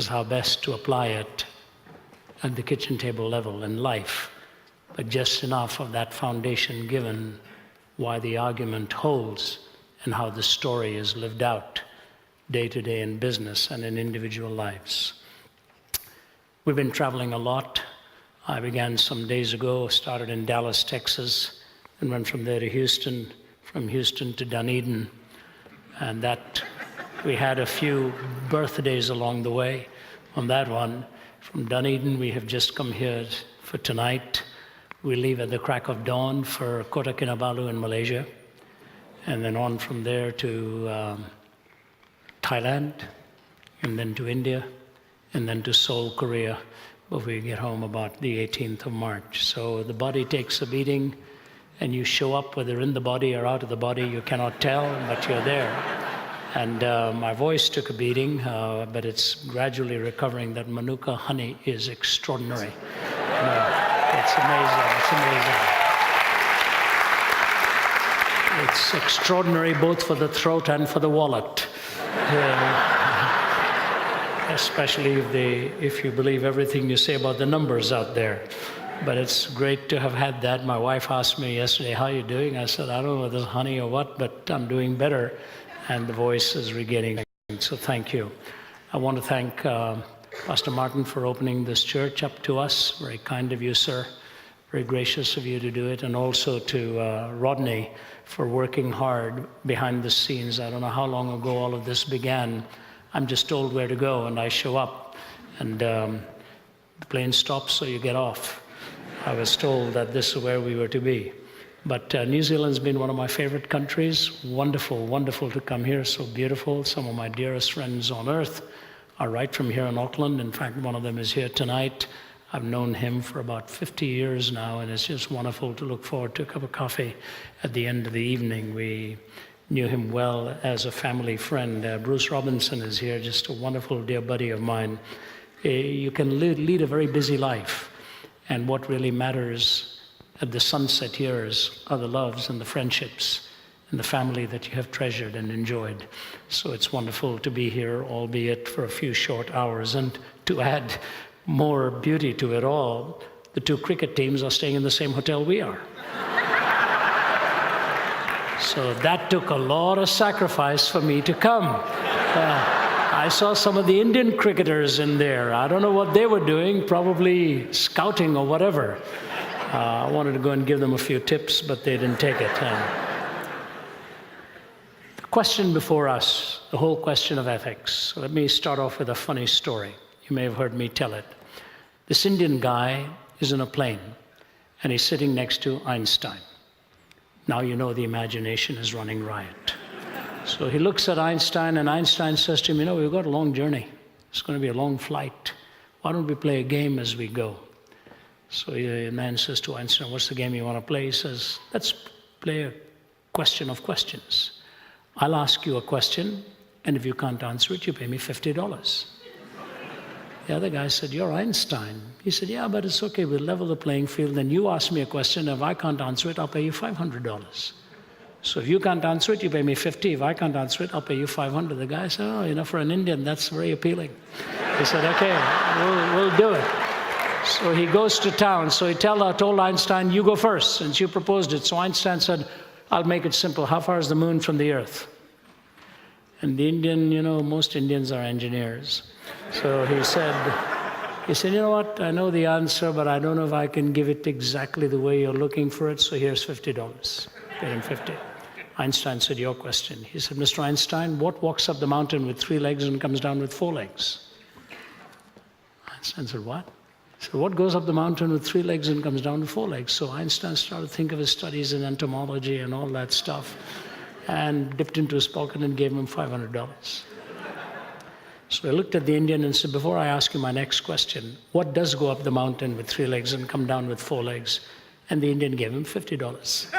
was how best to apply it at the kitchen table level in life, but just enough of that foundation given why the argument holds and how the story is lived out day to day in business and in individual lives. We've been traveling a lot. I began some days ago, started in Dallas, Texas, and went from there to Houston, from Houston to Dunedin, and that we had a few birthdays along the way on that one. From Dunedin, we have just come here for tonight. We leave at the crack of dawn for Kota Kinabalu in Malaysia, and then on from there to Thailand, and then to India, and then to Seoul, Korea, where we get home about the 18th of March. So the body takes a beating, and you show up, whether in the body or out of the body, you cannot tell, but you're there. And my voice took a beating, but it's gradually recovering. That Manuka honey is extraordinary. It's amazing, it's amazing. It's extraordinary both for the throat and for the wallet. Especially if you believe everything you say about the numbers out there. But it's great to have had that. My wife asked me yesterday, how are you doing? I said, I don't know whether it's honey or what, but I'm doing better. And the voice is regaining. So thank you. I want to thank Pastor Martin for opening this church up to us. Very kind of you, sir. Very gracious of you to do it. And also to Rodney for working hard behind the scenes. I don't know how long ago all of this began. I'm just told where to go, and I show up. And the plane stops, so you get off. I was told that this is where we were to be. But New Zealand's been one of my favorite countries. Wonderful, wonderful to come here, so beautiful. Some of my dearest friends on earth are right from here in Auckland. In fact, one of them is here tonight. I've known him for about 50 years now, and it's just wonderful to look forward to a cup of coffee at the end of the evening. We knew him well as a family friend. Bruce Robinson is here, just a wonderful dear buddy of mine. You can lead a very busy life, and what really matters at the sunset years are the loves and the friendships and the family that you have treasured and enjoyed. So it's wonderful to be here, albeit for a few short hours. And to add more beauty to it all, the two cricket teams are staying in the same hotel we are. So that took a lot of sacrifice for me to come. I saw some of the Indian cricketers in there. I don't know what they were doing, probably scouting or whatever. I wanted to go and give them a few tips, but they didn't take it. The question before us, the whole question of ethics. Let me start off with a funny story. You may have heard me tell it. This Indian guy is in a plane, and he's sitting next to Einstein. Now you know the imagination is running riot. So he looks at Einstein, and Einstein says to him, you know, we've got a long journey. It's going to be a long flight. Why don't we play a game as we go? So the man says to Einstein, what's the game you want to play? He says, let's play a question of questions. I'll ask you a question, and if you can't answer it, you pay me $50. The other guy said, you're Einstein. He said, yeah, but it's okay. We'll level the playing field. Then you ask me a question. If I can't answer it, I'll pay you $500. So if you can't answer it, you pay me $50. If I can't answer it, I'll pay you $500. The guy said, oh, you know, for an Indian, that's very appealing. He said, okay, we'll do it. So he goes to town. So he told Einstein, you go first, since you proposed it. So Einstein said, I'll make it simple. How far is the moon from the earth? And the Indian, you know, most Indians are engineers. So he said, you know what, I know the answer, but I don't know if I can give it exactly the way you're looking for it, so here's $50. Paid him $50. Einstein said, your question. He said, Mr. Einstein, what walks up the mountain with 3 legs and comes down with 4 legs? Einstein said, what? He said, what goes up the mountain with 3 legs and comes down with 4 legs? So Einstein started to think of his studies in entomology and all that stuff, and dipped into his pocket and gave him $500. So I looked at the Indian and said, before I ask you my next question, what does go up the mountain with 3 legs and come down with 4 legs? And the Indian gave him $50.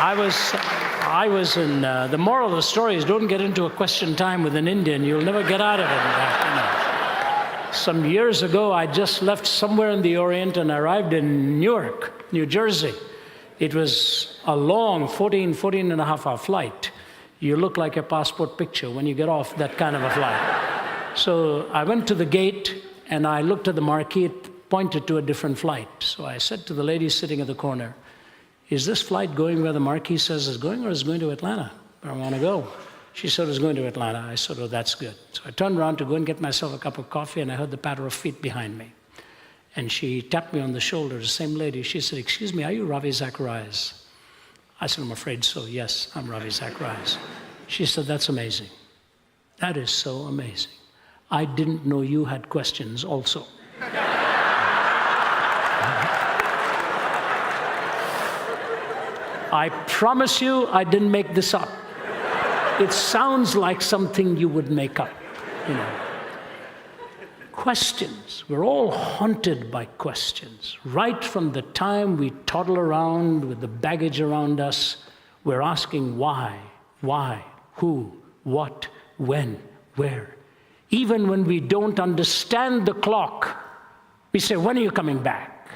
I was in, the moral of the story is don't get into a question time with an Indian. You'll never get out of it. Some years ago, I just left somewhere in the Orient and arrived in Newark, New Jersey. It was a long 14 and a half hour flight. You look like a passport picture when you get off that kind of a flight. So I went to the gate and I looked at the marquee. It pointed to a different flight. So I said to the lady sitting at the corner, is this flight going where the marquee says it's going, or is it going to Atlanta? Where I want to go. She said it's going to Atlanta. I said, oh, that's good. So I turned around to go and get myself a cup of coffee, and I heard the patter of feet behind me. And she tapped me on the shoulder, the same lady. She said, excuse me, are you Ravi Zacharias? I said, I'm afraid so. Yes, I'm Ravi Zacharias. She said, that's amazing. That is so amazing. I didn't know you had questions also. I promise you, I didn't make this up. It sounds like something you would make up, you know. Questions. We're all haunted by questions. Right from the time we toddle around with the baggage around us, we're asking why, who, what, when, where. Even when we don't understand the clock, we say, when are you coming back?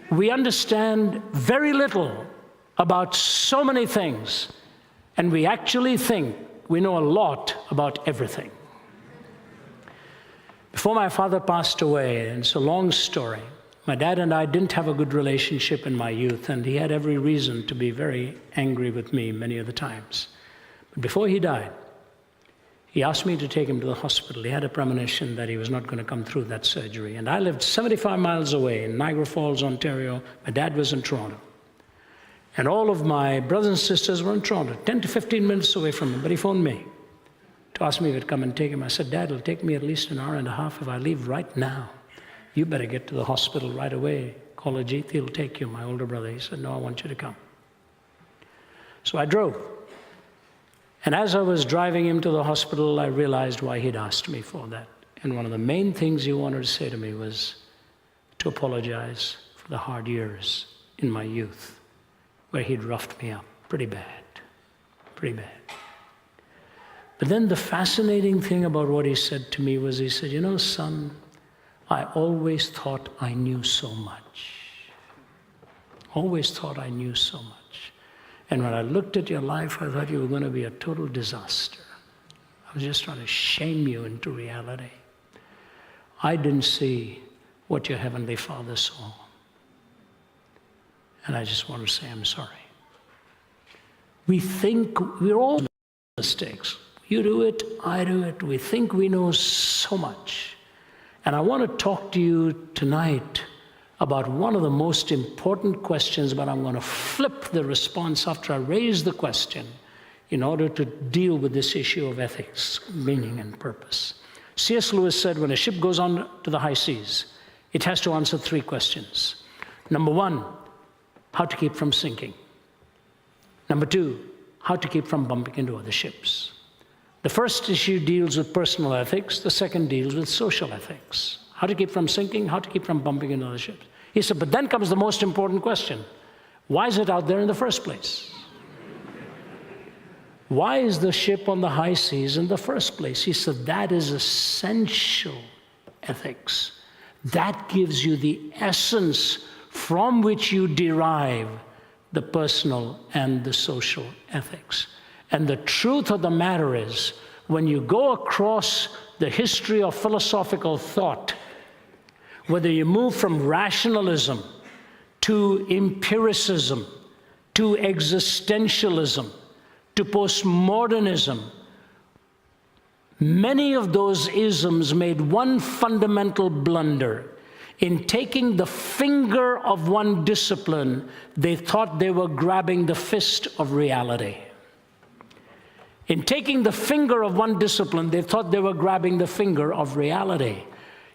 We understand very little about so many things, and we actually think we know a lot about everything. Before my father passed away, and it's a long story, my dad and I didn't have a good relationship in my youth, and he had every reason to be very angry with me many of the times. But before he died, he asked me to take him to the hospital. He had a premonition that he was not going to come through that surgery. And I lived 75 miles away in Niagara Falls, Ontario. My dad was in Toronto. And all of my brothers and sisters were in Toronto, 10 to 15 minutes away from him. But he phoned me to ask me if I'd come and take him. I said, Dad, it'll take me at least an hour and a half if I leave right now. You better get to the hospital right away. Call Ajit, he'll take you, my older brother. He said, no, I want you to come. So I drove. And as I was driving him to the hospital, I realized why he'd asked me for that. And one of the main things he wanted to say to me was to apologize for the hard years in my youth, where he'd roughed me up pretty bad. But then the fascinating thing about what he said to me was, he said, you know, son, I always thought I knew so much. Always thought I knew so much. And when I looked at your life, I thought you were going to be a total disaster. I was just trying to shame you into reality. I didn't see what your Heavenly Father saw. And I just want to say I'm sorry. We think we're all mistakes. You do it, I do it. We think we know so much. And I want to talk to you tonight about one of the most important questions, but I'm going to flip the response after I raise the question in order to deal with this issue of ethics, meaning and purpose. C.S. Lewis said, when a ship goes on to the high seas, it has to answer 3 questions. Number 1, how to keep from sinking. Number 2, how to keep from bumping into other ships. The first issue deals with personal ethics. The second deals with social ethics. How to keep from sinking, how to keep from bumping into other ships. He said, but then comes the most important question. Why is it out there in the first place? Why is the ship on the high seas in the first place? He said, that is essential ethics. That gives you the essence from which you derive the personal and the social ethics. And the truth of the matter is, when you go across the history of philosophical thought, whether you move from rationalism to empiricism, to existentialism, to postmodernism, many of those isms made one fundamental blunder. In taking the finger of one discipline, they thought they were grabbing the fist of reality. In taking the finger of one discipline, they thought they were grabbing the finger of reality.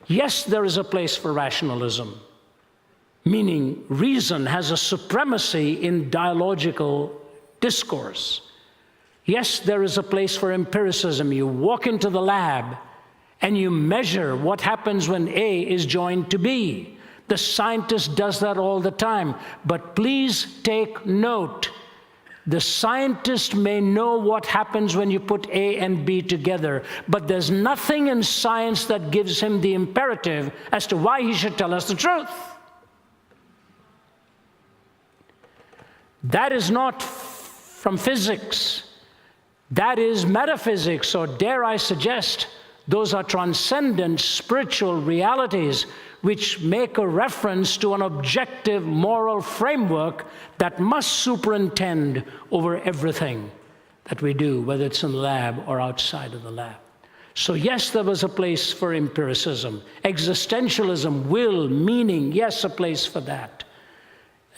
Yes, there is a place for rationalism, meaning reason has a supremacy in dialogical discourse. Yes, there is a place for empiricism. You walk into the lab and you measure what happens when A is joined to B. The scientist does that all the time. But please take note. The scientist may know what happens when you put A and B together, but there's nothing in science that gives him the imperative as to why he should tell us the truth. That is not from physics. That is metaphysics, or dare I suggest, those are transcendent spiritual realities which make a reference to an objective moral framework that must superintend over everything that we do, whether it's in the lab or outside of the lab. So yes, there was a place for empiricism. Existentialism, will, meaning, yes, a place for that.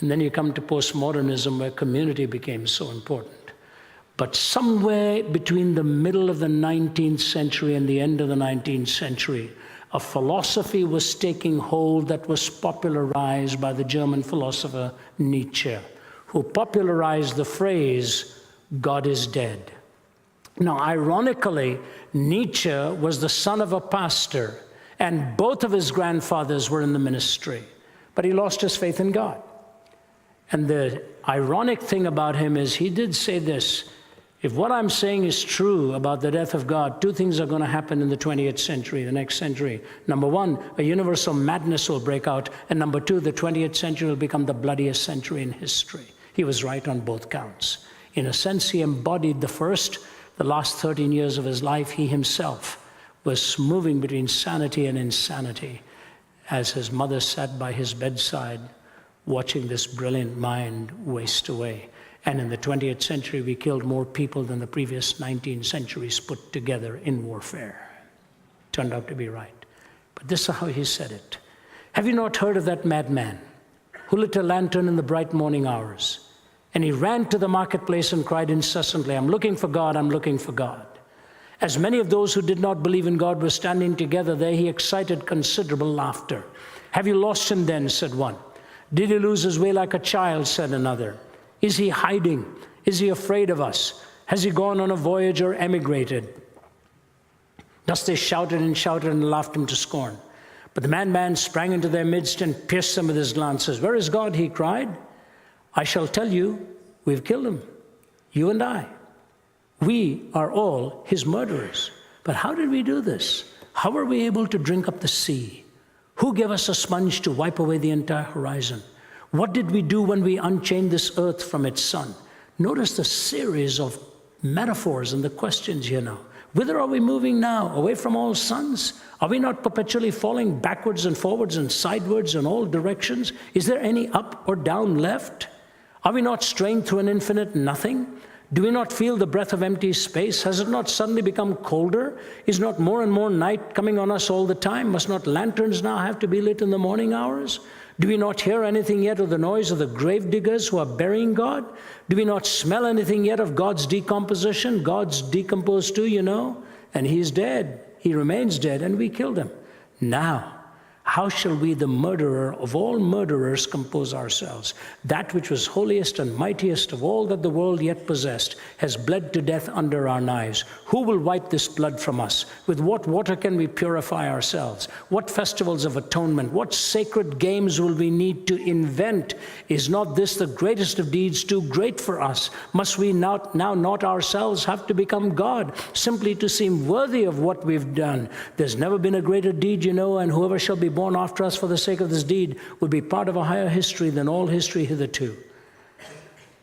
And then you come to postmodernism, where community became so important. But somewhere between the middle of the 19th century and the end of the 19th century, a philosophy was taking hold that was popularized by the German philosopher Nietzsche, who popularized the phrase, God is dead. Now, ironically, Nietzsche was the son of a pastor, and both of his grandfathers were in the ministry, but he lost his faith in God. And the ironic thing about him is he did say this: if what I'm saying is true about the death of God, two things are going to happen in the 20th century, the next century. Number one, a universal madness will break out. And number two, the 20th century will become the bloodiest century in history. He was right on both counts. In a sense, he embodied the first. The last 13 years of his life, he himself was moving between sanity and insanity as his mother sat by his bedside watching this brilliant mind waste away. And in the 20th century, we killed more people than the previous 19 centuries put together in warfare. Turned out to be right. But this is how he said it. Have you not heard of that madman who lit a lantern in the bright morning hours? And he ran to the marketplace and cried incessantly, I'm looking for God, I'm looking for God. As many of those who did not believe in God were standing together there, he excited considerable laughter. Have you lost him then, said one. Did he lose his way like a child, said another. Is he hiding? Is he afraid of us? Has he gone on a voyage or emigrated? Thus they shouted and laughed him to scorn. But the madman sprang into their midst and pierced them with his lances. Where is God? He cried. I shall tell you, we've killed him, you and I. We are all his murderers. But how did we do this? How were we able to drink up the sea? Who gave us a sponge to wipe away the entire horizon? What did we do when we unchained this earth from its sun? Notice the series of metaphors and the questions here now. Whither are we moving now? Away from all suns? Are we not perpetually falling backwards and forwards and sidewards in all directions? Is there any up or down left? Are we not straying through an infinite nothing? Do we not feel the breath of empty space? Has it not suddenly become colder? Is not more and more night coming on us all the time? Must not lanterns now have to be lit in the morning hours? Do we not hear anything yet of the noise of the grave diggers who are burying God? Do we not smell anything yet of God's decomposition? God's decomposed too, you know, and he's dead. He remains dead, and we killed him. Now, how shall we, the murderer of all murderers, compose ourselves? That which was holiest and mightiest of all that the world yet possessed has bled to death under our knives. Who will wipe this blood from us? With what water can we purify ourselves? What festivals of atonement? What sacred games will we need to invent? Is not this the greatest of deeds, too great for us? Must we now not ourselves have to become God, simply to seem worthy of what we've done? There's never been a greater deed, you know, and whoever shall be born after us for the sake of this deed will be part of a higher history than all history hitherto.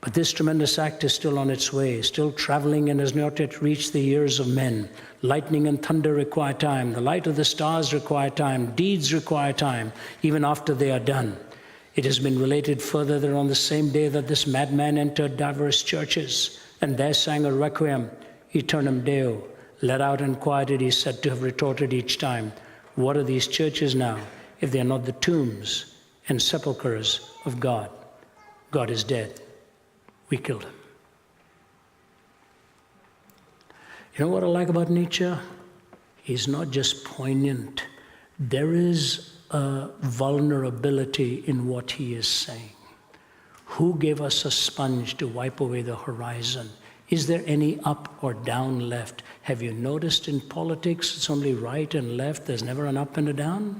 But this tremendous act is still on its way, still traveling, and has not yet reached the ears of men. Lightning and thunder require time. The light of the stars require time. Deeds require time, even after they are done. It has been related further that on the same day that this madman entered diverse churches and there sang a requiem, Aeternam Deo, let out and quieted, he said to have retorted each time, what are these churches now if they are not the tombs and sepulchres of God? God is dead. We killed him. You know what I like about Nietzsche? He's not just poignant. There is a vulnerability in what he is saying. Who gave us a sponge to wipe away the horizon? Is there any up or down left? Have you noticed in politics it's only right and left? There's never an up and a down?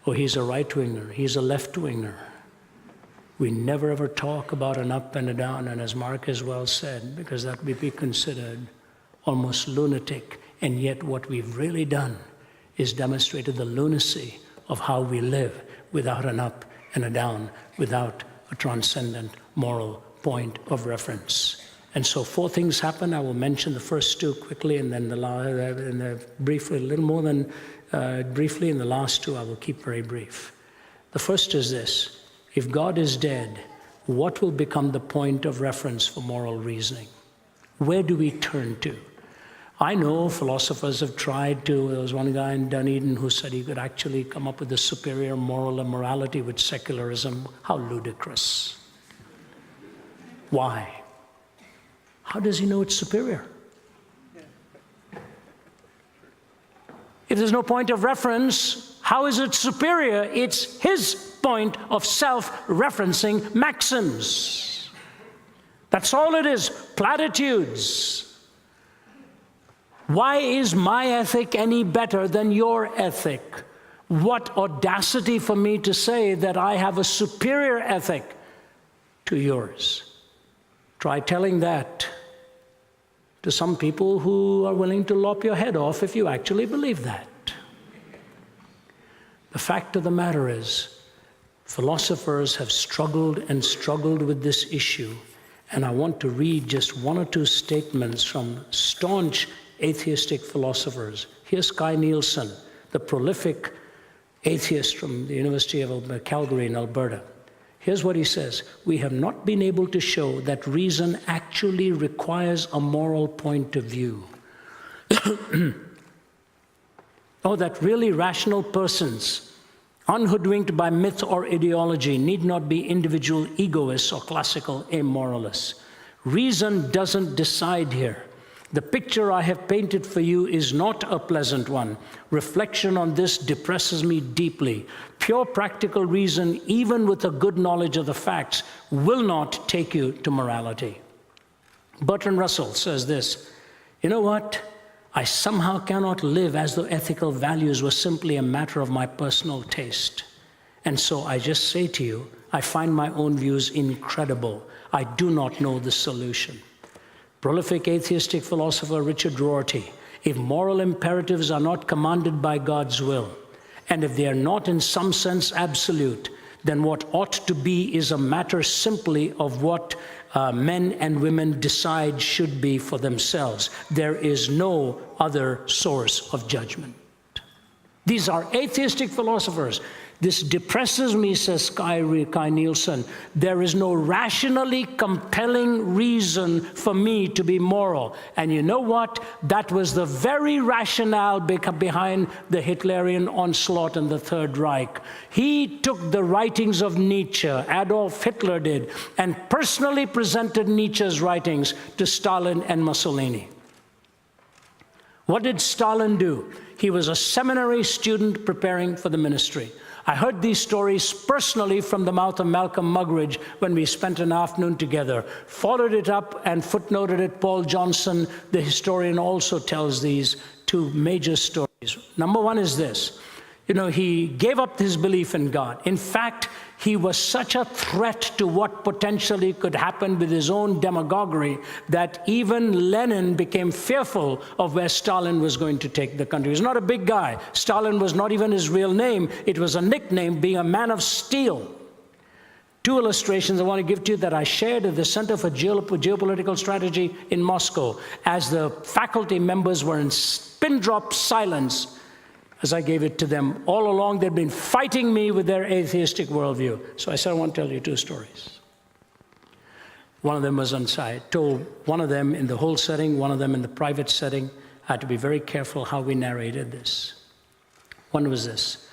Oh, he's a right-winger. He's a left-winger. We never ever talk about an up and a down, and as Mark has well said, because that would be considered almost lunatic, and yet what we've really done is demonstrated the lunacy of how we live without an up and a down, without a transcendent moral point of reference. And so 4 things happen. I will mention the first 2 quickly, and then briefly, a little more than briefly, and the last 2 I will keep very brief. The first is this: if God is dead, what will become the point of reference for moral reasoning? Where do we turn to? I know philosophers have tried to. There was one guy in Dunedin who said he could actually come up with a superior moral immorality with secularism. How ludicrous. Why? How does he know it's superior? If there's no point of reference, how is it superior? It's his point of self-referencing maxims. That's all it is, platitudes. Why is my ethic any better than your ethic? What audacity for me to say that I have a superior ethic to yours. Try telling that to some people who are willing to lop your head off if you actually believe that. The fact of the matter is, philosophers have struggled and struggled with this issue, and I want to read just 1 or 2 statements from staunch atheistic philosophers. Here's Kai Nielsen, the prolific atheist from the University of Calgary in Alberta. Here's what he says: we have not been able to show that reason actually requires a moral point of view. Or that really rational persons, unhoodwinked by myth or ideology, need not be individual egoists or classical amoralists. Reason doesn't decide here. The picture I have painted for you is not a pleasant one. Reflection on this depresses me deeply. Pure practical reason, even with a good knowledge of the facts, will not take you to morality. Bertrand Russell says this: you know what? I somehow cannot live as though ethical values were simply a matter of my personal taste. And so I just say to you, I find my own views incredible. I do not know the solution. Prolific atheistic philosopher Richard Rorty: if moral imperatives are not commanded by God's will, and if they are not in some sense absolute, then what ought to be is a matter simply of what men and women decide should be for themselves. There is no other source of judgment. These are atheistic philosophers. This depresses me, says Kai Nielsen. There is no rationally compelling reason for me to be moral. And you know what? That was the very rationale behind the Hitlerian onslaught in the Third Reich. He took the writings of Nietzsche, Adolf Hitler did, and personally presented Nietzsche's writings to Stalin and Mussolini. What did Stalin do? He was a seminary student preparing for the ministry. I heard these stories personally from the mouth of Malcolm Muggeridge when we spent an afternoon together. Followed it up and footnoted it. Paul Johnson, the historian, also tells these 2 major stories. Number 1 is this. He gave up his belief in God. In fact, he was such a threat to what potentially could happen with his own demagoguery that even Lenin became fearful of where Stalin was going to take the country. He was not a big guy. Stalin was not even his real name. It was a nickname, being a man of steel. 2 illustrations I want to give to you that I shared at the Center for Geopolitical Strategy in Moscow as the faculty members were in pin-drop silence as I gave it to them. All along, they'd been fighting me with their atheistic worldview. So I said, I want to tell you 2 stories. One of them was on site. Told one of them in the whole setting, one of them in the private setting. I had to be very careful how we narrated this. One was this.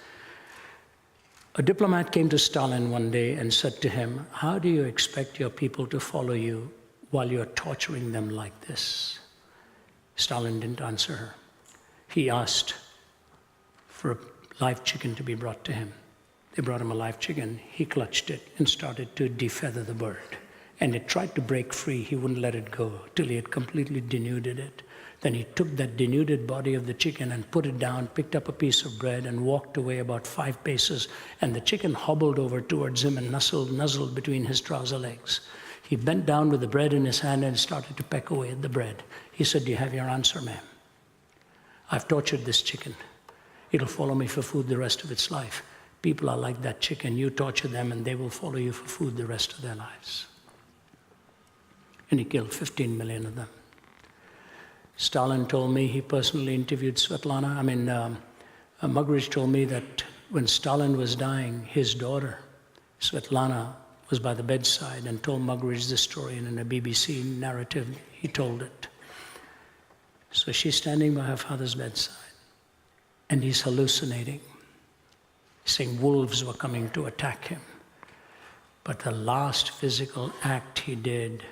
A diplomat came to Stalin one day and said to him, how do you expect your people to follow you while you're torturing them like this? Stalin didn't answer her. He asked for a live chicken to be brought to him. They brought him a live chicken. He clutched it and started to defeather the bird. And it tried to break free. He wouldn't let it go till he had completely denuded it. Then he took that denuded body of the chicken and put it down, picked up a piece of bread and walked away about 5 paces. And the chicken hobbled over towards him and nuzzled between his trouser legs. He bent down with the bread in his hand and started to peck away at the bread. He said, do you have your answer, ma'am? I've tortured this chicken. It'll follow me for food the rest of its life. People are like that chicken. You torture them and they will follow you for food the rest of their lives. And he killed 15 million of them. Stalin told me, he personally interviewed Svetlana. Muggeridge told me that when Stalin was dying, his daughter, Svetlana, was by the bedside and told Muggeridge this story, and in a BBC narrative, he told it. So she's standing by her father's bedside, and he's hallucinating, saying wolves were coming to attack him. But the last physical act he did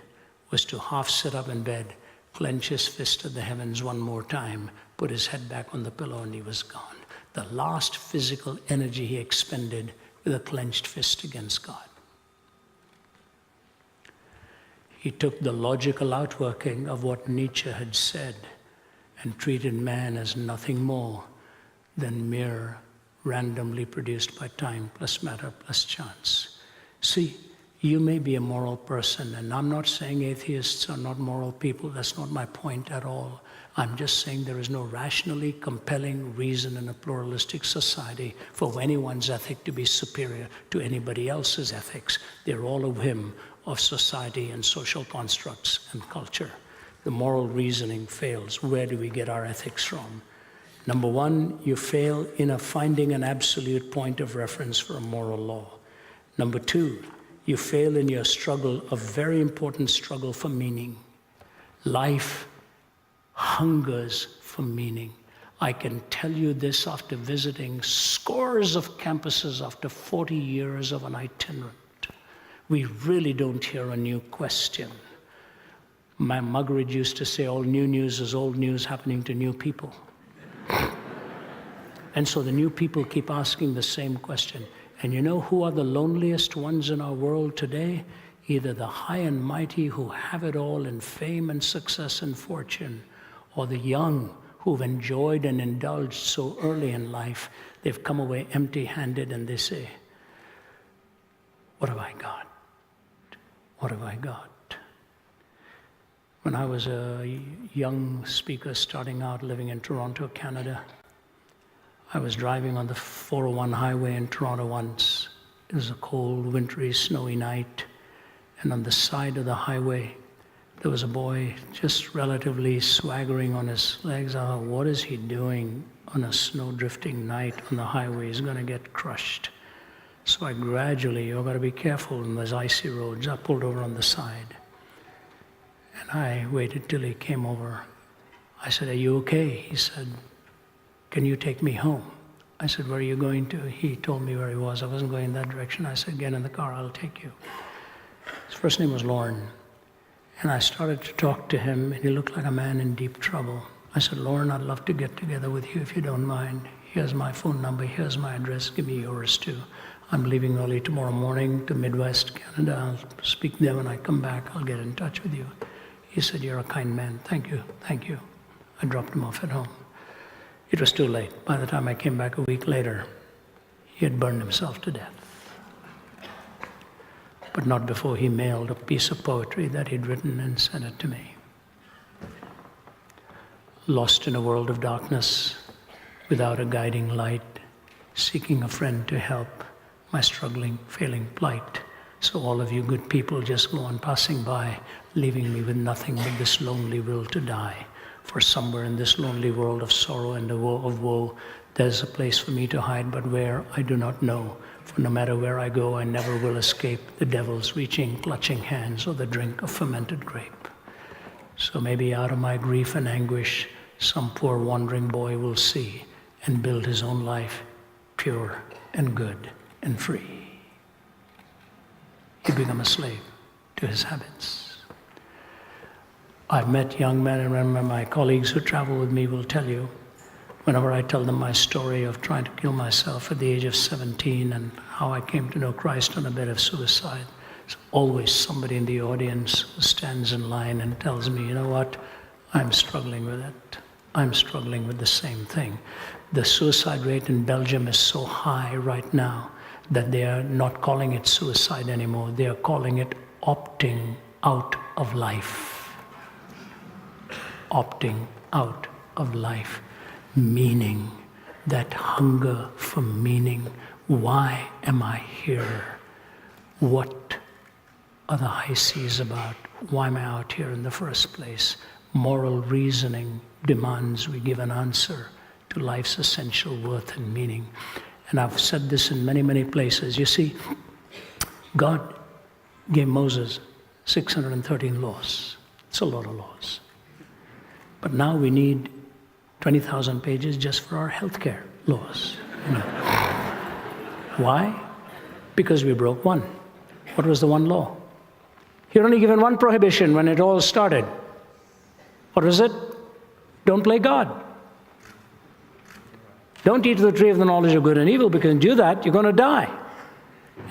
was to half sit up in bed, clench his fist at the heavens one more time, put his head back on the pillow, and he was gone. The last physical energy he expended with a clenched fist against God. He took the logical outworking of what Nietzsche had said and treated man as nothing more than mere randomly produced by time plus matter plus chance. See, you may be a moral person, and I'm not saying atheists are not moral people. That's not my point at all. I'm just saying there is no rationally compelling reason in a pluralistic society for anyone's ethic to be superior to anybody else's ethics. They're all a whim of society and social constructs and culture. The moral reasoning fails. Where do we get our ethics from? Number one, you fail in finding an absolute point of reference for a moral law. Number two, you fail in your struggle, a very important struggle for meaning. Life hungers for meaning. I can tell you this after visiting scores of campuses after 40 years of an itinerant. We really don't hear a new question. My Muggeridge used to say, all new news is old news happening to new people. And so the new people keep asking the same question. And you know who are the loneliest ones in our world today? Either the high and mighty who have it all in fame and success and fortune, or the young who've enjoyed and indulged so early in life, they've come away empty-handed and they say, what have I got? What have I got? When I was a young speaker starting out living in Toronto, Canada, I was driving on the 401 highway in Toronto once. It was a cold, wintry, snowy night, and on the side of the highway, there was a boy just relatively swaggering on his legs. I thought, what is he doing on a snow-drifting night on the highway? He's going to get crushed. So I gradually, you've got to be careful in those icy roads. I pulled over on the side, and I waited till he came over. I said, are you okay? He said, can you take me home? I said, where are you going to? He told me where he was. I wasn't going in that direction. I said, get in the car, I'll take you. His first name was Lorne. And I started to talk to him, and he looked like a man in deep trouble. I said, Lorne, I'd love to get together with you if you don't mind. Here's my phone number, here's my address, give me yours too. I'm leaving early tomorrow morning to Midwest Canada. I'll speak there when I come back, I'll get in touch with you. He said, you're a kind man, thank you, thank you. I dropped him off at home. It was too late. By the time I came back a week later, he had burned himself to death. But not before he mailed a piece of poetry that he'd written and sent it to me. Lost in a world of darkness, without a guiding light, seeking a friend to help my struggling, failing plight. So all of you good people just go on passing by, leaving me with nothing but this lonely will to die. For somewhere in this lonely world of sorrow and of woe, there's a place for me to hide, but where, I do not know. For no matter where I go, I never will escape the devil's reaching, clutching hands or the drink of fermented grape. So maybe out of my grief and anguish, some poor wandering boy will see and build his own life pure and good and free. He become a slave to his habits. I've met young men, and remember my colleagues who travel with me will tell you, whenever I tell them my story of trying to kill myself at the age of 17 and how I came to know Christ on a bed of suicide, there's always somebody in the audience who stands in line and tells me, you know what, I'm struggling with it. I'm struggling with the same thing. The suicide rate in Belgium is so high right now that they are not calling it suicide anymore. They are calling it opting out of life. Opting out of life. Meaning, that hunger for meaning Why am I here? What are the high seas about? Why am I out here in the first place? Moral reasoning demands we give an answer to life's essential worth and meaning. And I've said this in many, many places. You see, God gave Moses 613 laws. It's a lot of laws. But now we need 20,000 pages just for our healthcare laws. Why? Because we broke one. What was the one law? You're only given one prohibition when it all started. What was it? Don't play God. Don't eat of the tree of the knowledge of good and evil, because if you do that, you're going to die.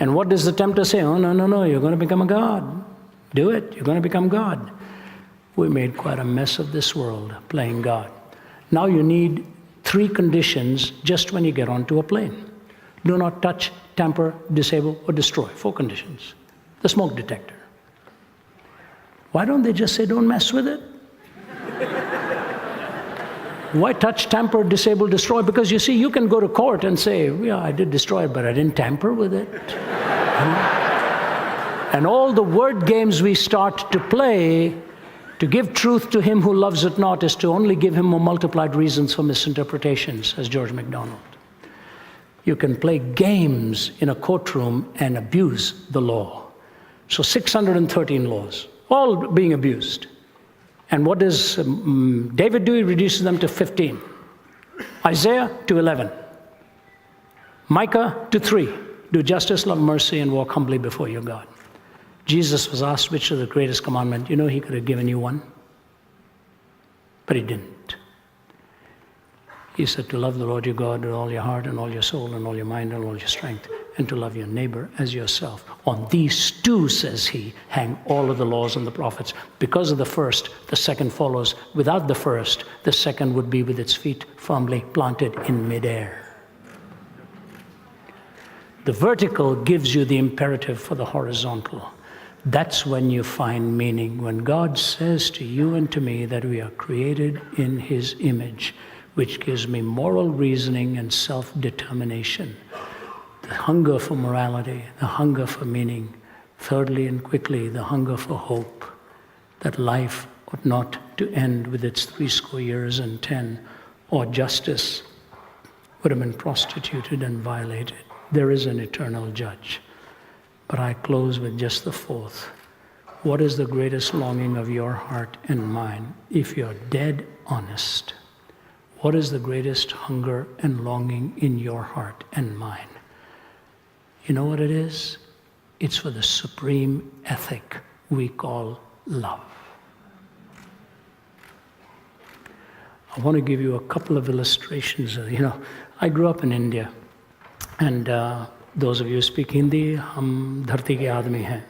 And what does the tempter say? Oh, no, you're going to become a god. Do it, you're going to become God. We made quite a mess of this world playing God. Now you need 3 conditions just when you get onto a plane. Do not touch, tamper, disable, or destroy. 4 conditions. The smoke detector. Why don't they just say, don't mess with it? Why touch, tamper, disable, destroy? Because you see, you can go to court and say, yeah, I did destroy it, but I didn't tamper with it. And all the word games we start to play to give truth to him who loves it not is to only give him more multiplied reasons for misinterpretations, as George MacDonald. You can play games in a courtroom and abuse the law. So 613 laws, all being abused. And what does David do? He reduces them to 15. Isaiah to 11. Micah to 3. Do justice, love mercy, and walk humbly before your God. Jesus was asked which is the greatest commandment. You know, he could have given you one, but he didn't. He said to love the Lord your God with all your heart and all your soul and all your mind and all your strength, and to love your neighbor as yourself. On these 2, says he, hang all of the laws and the prophets. Because of the first, the second follows. Without the first, the second would be with its feet firmly planted in midair. The vertical gives you the imperative for the horizontal. That's when you find meaning. When God says to you and to me that we are created in his image, which gives me moral reasoning and self-determination. The hunger for morality, the hunger for meaning. Thirdly and quickly, the hunger for hope, that life ought not to end with its 80 years and 10, or justice would have been prostituted and violated. There is an eternal judge. But I close with just the 4th. What is the greatest longing of your heart and mine? If you're dead honest, what is the greatest hunger and longing in your heart and mine? You know what it is? It's for the supreme ethic we call love. I want to give you a couple of illustrations. I grew up in India, and those of you who speak Hindi, hum dharti ke aadmi hain.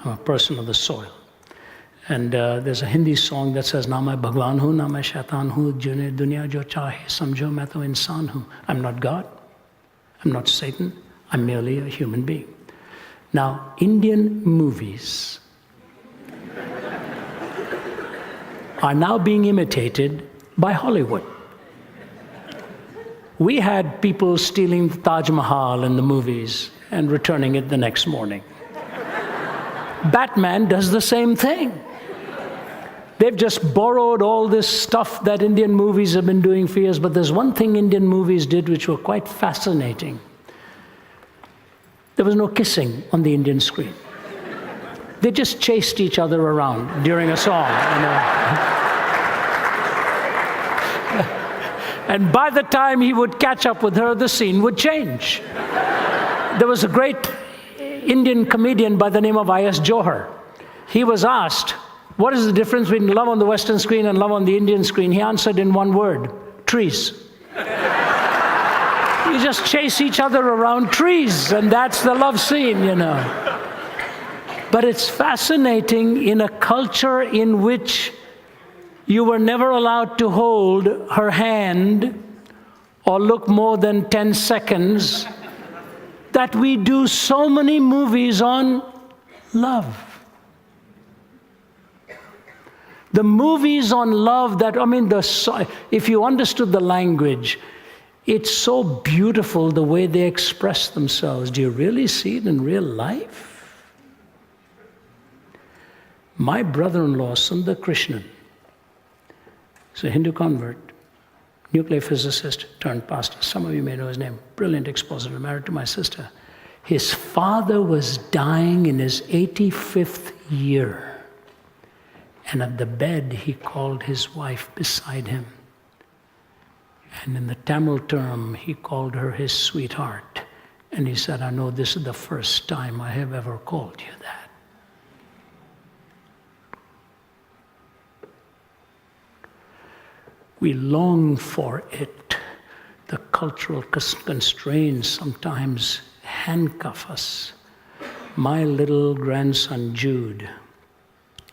I'm a person of the soil. And there's a Hindi song that says, na main bhagwan hu, na main shaitan hu, june duniya jo chahe, samjho main to insaan hu. I'm not God. I'm not Satan. I'm merely a human being. Now, Indian movies are now being imitated by Hollywood. We had people stealing the Taj Mahal in the movies and returning it the next morning. Batman does the same thing. They've just borrowed all this stuff that Indian movies have been doing for years, but there's one thing Indian movies did which were quite fascinating. There was no kissing on the Indian screen. They just chased each other around during a song. And by the time he would catch up with her, the scene would change. There was a great Indian comedian by the name of I.S. Johar. He was asked, what is the difference between love on the Western screen and love on the Indian screen? He answered in one word: trees. You just chase each other around trees, and that's the love scene, But it's fascinating in a culture in which you were never allowed to hold her hand or look more than 10 seconds, that we do so many movies on love. The movies on love if you understood the language, It's so beautiful the way they express themselves. Do you really see it in real life? My brother-in-law, Sundar Krishnan, is a Hindu convert, nuclear physicist turned pastor. Some of you may know his name. Brilliant expositor, married to my sister. His father was dying in his 85th year. And at the bed, he called his wife beside him. And in the Tamil term, he called her his sweetheart. And he said, I know this is the first time I have ever called you that. We long for it. The cultural constraints sometimes handcuff us. My little grandson, Jude,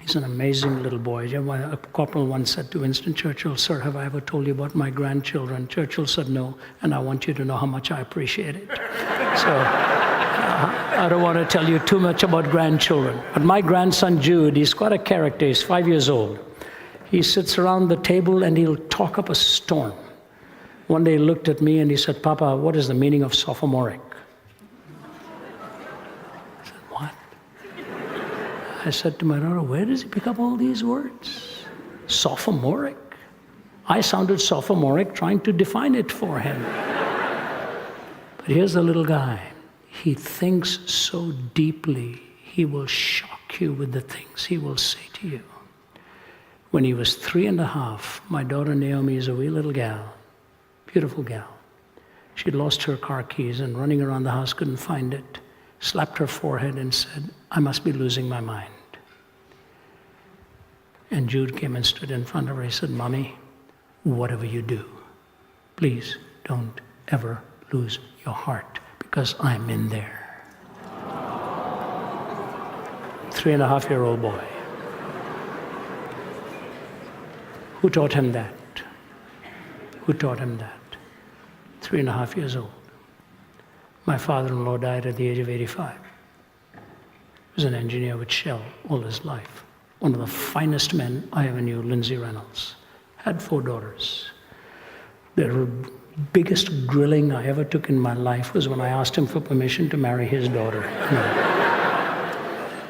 he's an amazing little boy. A corporal once said to Winston Churchill, Sir, have I ever told you about my grandchildren? Churchill said, no, and I want you to know how much I appreciate it. So I don't want to tell you too much about grandchildren. But my grandson, Jude, he's quite a character. He's 5 years old. He sits around the table and he'll talk up a storm. One day he looked at me and he said, Papa, what is the meaning of sophomoric? I said, what? I said to my daughter, where does he pick up all these words? Sophomoric? I sounded sophomoric trying to define it for him. But here's the little guy. He thinks so deeply, he will shock you with the things he will say to you. When he was 3.5, my daughter Naomi is a wee little gal, beautiful gal. She'd lost her car keys and running around the house couldn't find it, slapped her forehead and said, I must be losing my mind. And Jude came and stood in front of her. He said, Mommy, whatever you do, please don't ever lose your heart because I'm in there. 3.5-year-old boy. Who taught him that? Who taught him that? 3.5 years old. My father-in-law died at the age of 85. He was an engineer with Shell all his life. One of the finest men I ever knew, Lindsay Reynolds. Had 4 daughters. The biggest grilling I ever took in my life was when I asked him for permission to marry his daughter.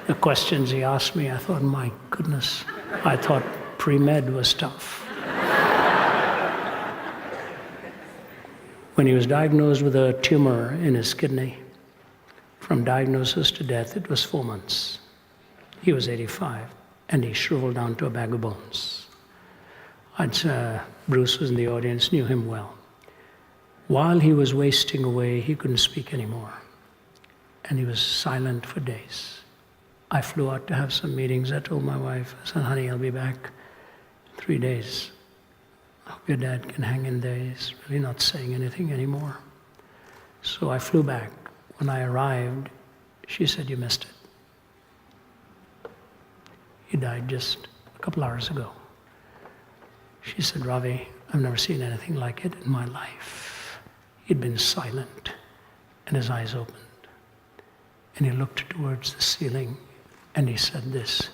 The questions he asked me, I thought, my goodness, I thought pre-med was tough. When he was diagnosed with a tumor in his kidney, from diagnosis to death, it was 4 months. He was 85, and he shriveled down to a bag of bones. Bruce was in the audience, knew him well. While he was wasting away, he couldn't speak anymore, and he was silent for days. I flew out to have some meetings. I told my wife, I said, honey, I'll be back in 3 days. I hope your dad can hang in there. He's really not saying anything anymore. So I flew back. When I arrived, she said, you missed it. He died just a couple hours ago. She said, Ravi, I've never seen anything like it in my life. He'd been silent, and his eyes opened. And he looked towards the ceiling, and he said this,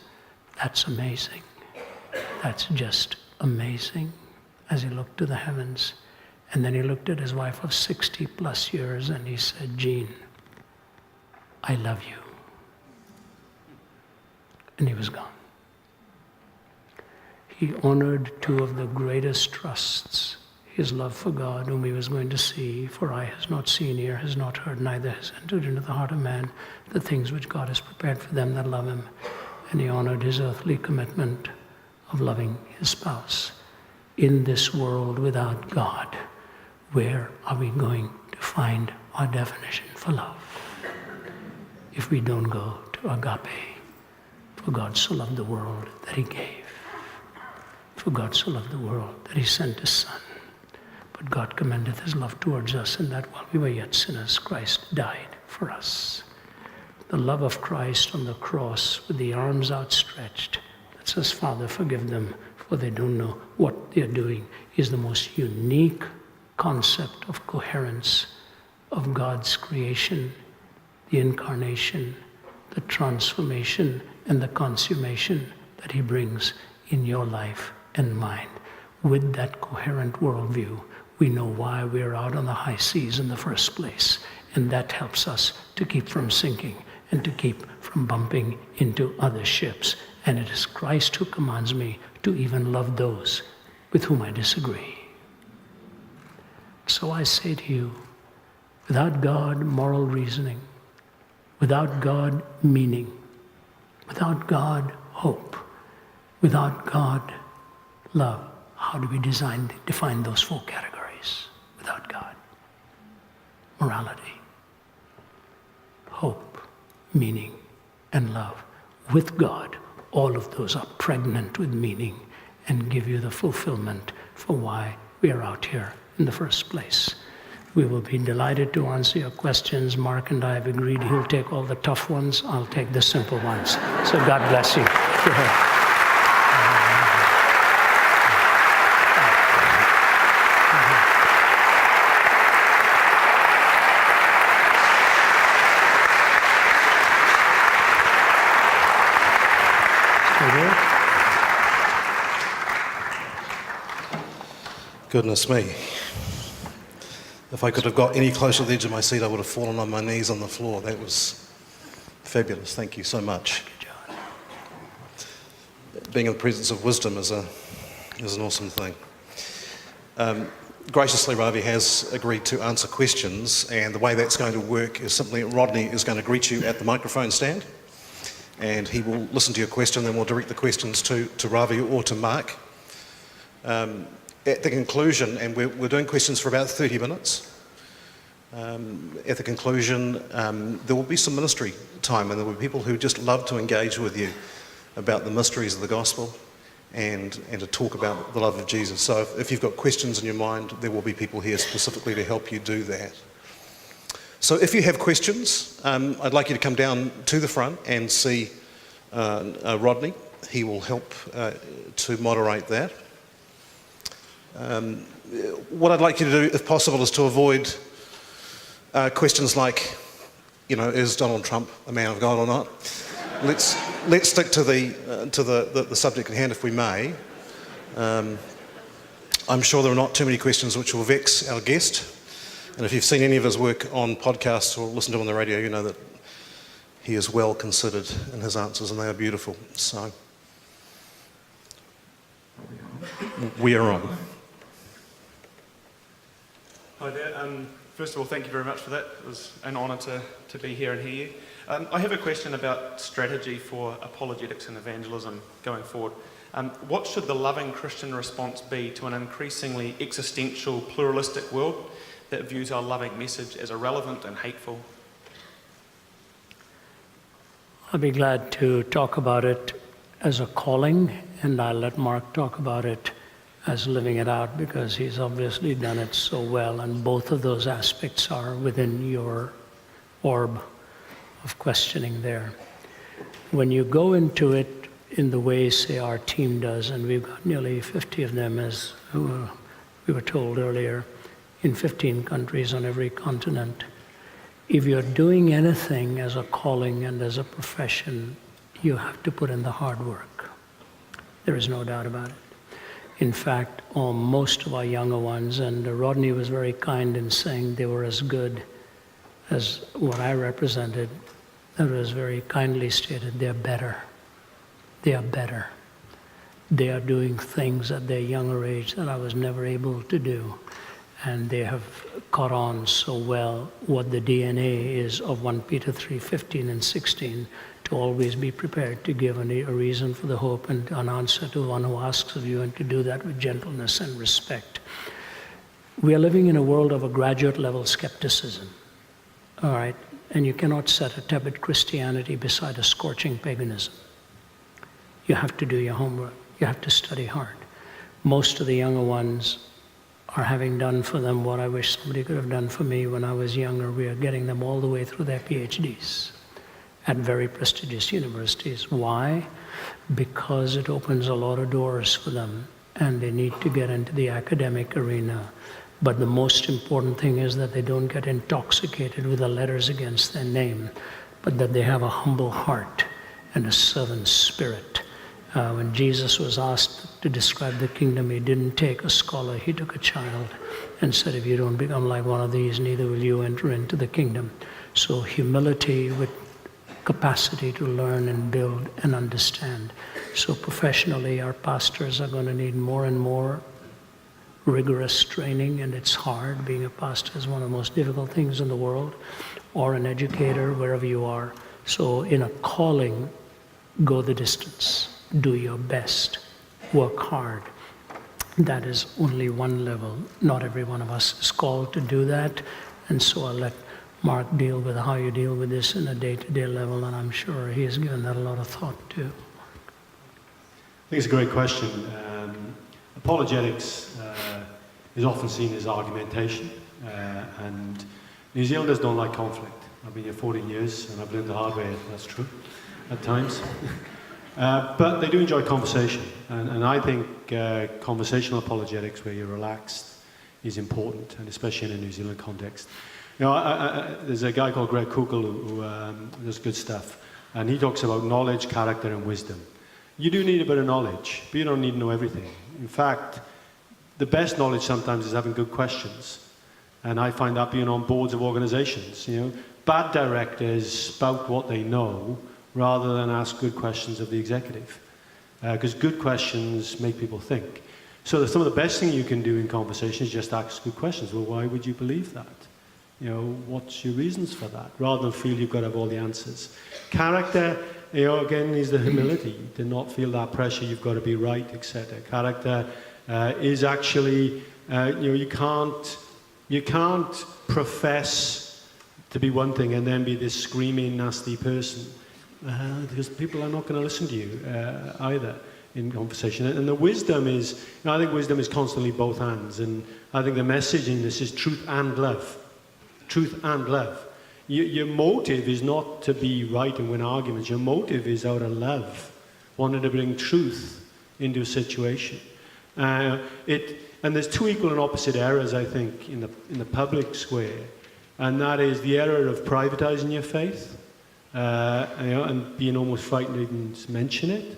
that's amazing. That's just amazing. As he looked to the heavens. And then he looked at his wife of 60+ years and he said, Jean, I love you. And he was gone. He honored 2 of the greatest trusts, his love for God, whom he was going to see, for eye has not seen, ear has not heard, neither has entered into the heart of man the things which God has prepared for them that love him. And he honored his earthly commitment of loving his spouse. In this world without God, where are we going to find our definition for love? If we don't go to agape, for God so loved the world that he gave. For God so loved the world that he sent his Son. But God commendeth his love towards us in that while we were yet sinners, Christ died for us. The love of Christ on the cross with the arms outstretched that says, Father, forgive them, for they don't know what they're doing, is the most unique concept of coherence of God's creation, the incarnation, the transformation, and the consummation that he brings in your life and mine. With that coherent worldview, we know why we're out on the high seas in the first place. And that helps us to keep from sinking and to keep from bumping into other ships. And it is Christ who commands me to even love those with whom I disagree. So I say to you, without God, moral reasoning, without God, meaning, without God, hope, without God, love. How do we define those four categories? Without God. Morality, hope, meaning, and love. With God, all of those are pregnant with meaning and give you the fulfillment for why we are out here in the first place. We will be delighted to answer your questions. Mark and I have agreed he'll take all the tough ones. I'll take the simple ones. So God bless you. Goodness me. If I could have got any closer to the edge of my seat, I would have fallen on my knees on the floor. That was fabulous. Thank you so much. Being in the presence of wisdom is an awesome thing. Graciously, Ravi has agreed to answer questions, and the way that's going to work is simply Rodney is going to greet you at the microphone stand, and he will listen to your question, then we'll direct the questions to Ravi or to Mark. At the conclusion, and we're doing questions for about 30 minutes, at the conclusion there will be some ministry time, and there will be people who just love to engage with you about the mysteries of the gospel and to talk about the love of Jesus. So if you've got questions in your mind, there will be people here specifically to help you do that. So if you have questions, I'd like you to come down to the front and see Rodney. He will help to moderate that. What I'd like you to do, if possible, is to avoid questions like, is Donald Trump a man of God or not? Let's stick to the subject at hand, if we may. I'm sure there are not too many questions which will vex our guest, and if you've seen any of his work on podcasts or listened to him on the radio, you know that he is well considered in his answers, and they are beautiful. So we are on. Hi there. First of all, thank you very much for that. It was an honour to be here and hear you. I have a question about strategy for apologetics and evangelism going forward. What should the loving Christian response be to an increasingly existential, pluralistic world that views our loving message as irrelevant and hateful? I'll be glad to talk about it as a calling, and I'll let Mark talk about it as living it out, because he's obviously done it so well, and both of those aspects are within your orb of questioning there. When you go into it in the way, say, our team does, and we've got nearly 50 of them, as we were told earlier, in 15 countries on every continent. If you're doing anything as a calling and as a profession, you have to put in the hard work. There is no doubt about it. In fact, most of our younger ones, and Rodney was very kind in saying they were as good as what I represented, that was very kindly stated, they're better. They are better. They are doing things at their younger age that I was never able to do. And they have caught on so well what the DNA is of 1 Peter 3:15 and 16, to always be prepared to give a reason for the hope and an answer to one who asks of you, and to do that with gentleness and respect. We are living in a world of a graduate level skepticism, all right? And you cannot set a tepid Christianity beside a scorching paganism. You have to do your homework. You have to study hard. Most of the younger ones are having done for them what I wish somebody could have done for me when I was younger. We are getting them all the way through their PhDs at very prestigious universities. Why? Because it opens a lot of doors for them, and they need to get into the academic arena. But the most important thing is that they don't get intoxicated with the letters against their name, but that they have a humble heart and a servant spirit, When Jesus was asked to describe the kingdom, he didn't take a scholar, he took a child and said, if you don't become like one of these, neither will you enter into the kingdom. So humility with capacity to learn and build and understand. So professionally, our pastors are going to need more and more rigorous training, and it's hard. Being a pastor is one of the most difficult things in the world, or an educator, wherever you are. So in a calling, go the distance. Do your best. Work hard. That is only one level. Not every one of us is called to do that. And so I'll let Mark deal with how you deal with this in a day-to-day level, and I'm sure he has given that a lot of thought too. I think it's a great question. Apologetics is often seen as argumentation, and New Zealanders don't like conflict. I've been here 14 years, and I've learned the hard way that's true at times. But they do enjoy conversation, and I think conversational apologetics, where you're relaxed, is important, and especially in a New Zealand context. You know, there's a guy called Greg Kukul who does good stuff, and he talks about knowledge, character, and wisdom. You do need a bit of knowledge, but you don't need to know everything. In fact, the best knowledge sometimes is having good questions, and I find that being on boards of organizations. You know, bad directors spout what they know rather than ask good questions of the executive, because good questions make people think. So some of the best thing you can do in conversation is just ask good questions. Well, why would you believe that? You know, what's your reasons for that? Rather than feel you've got to have all the answers. Character, you know, again, is the humility to not feel that pressure. You've got to be right, etc. Character is actually, you can't profess to be one thing and then be this screaming, nasty person, because people are not going to listen to you either in conversation. And the wisdom is, I think wisdom is constantly both hands, and I think the message in this is truth and love. Truth and love. Your motive is not to be right and win arguments. Your motive is out of love, wanting to bring truth into a situation. And there's two equal and opposite errors, I think, in the public square, and that is the error of privatizing your faith, and being almost frightened to even mention it.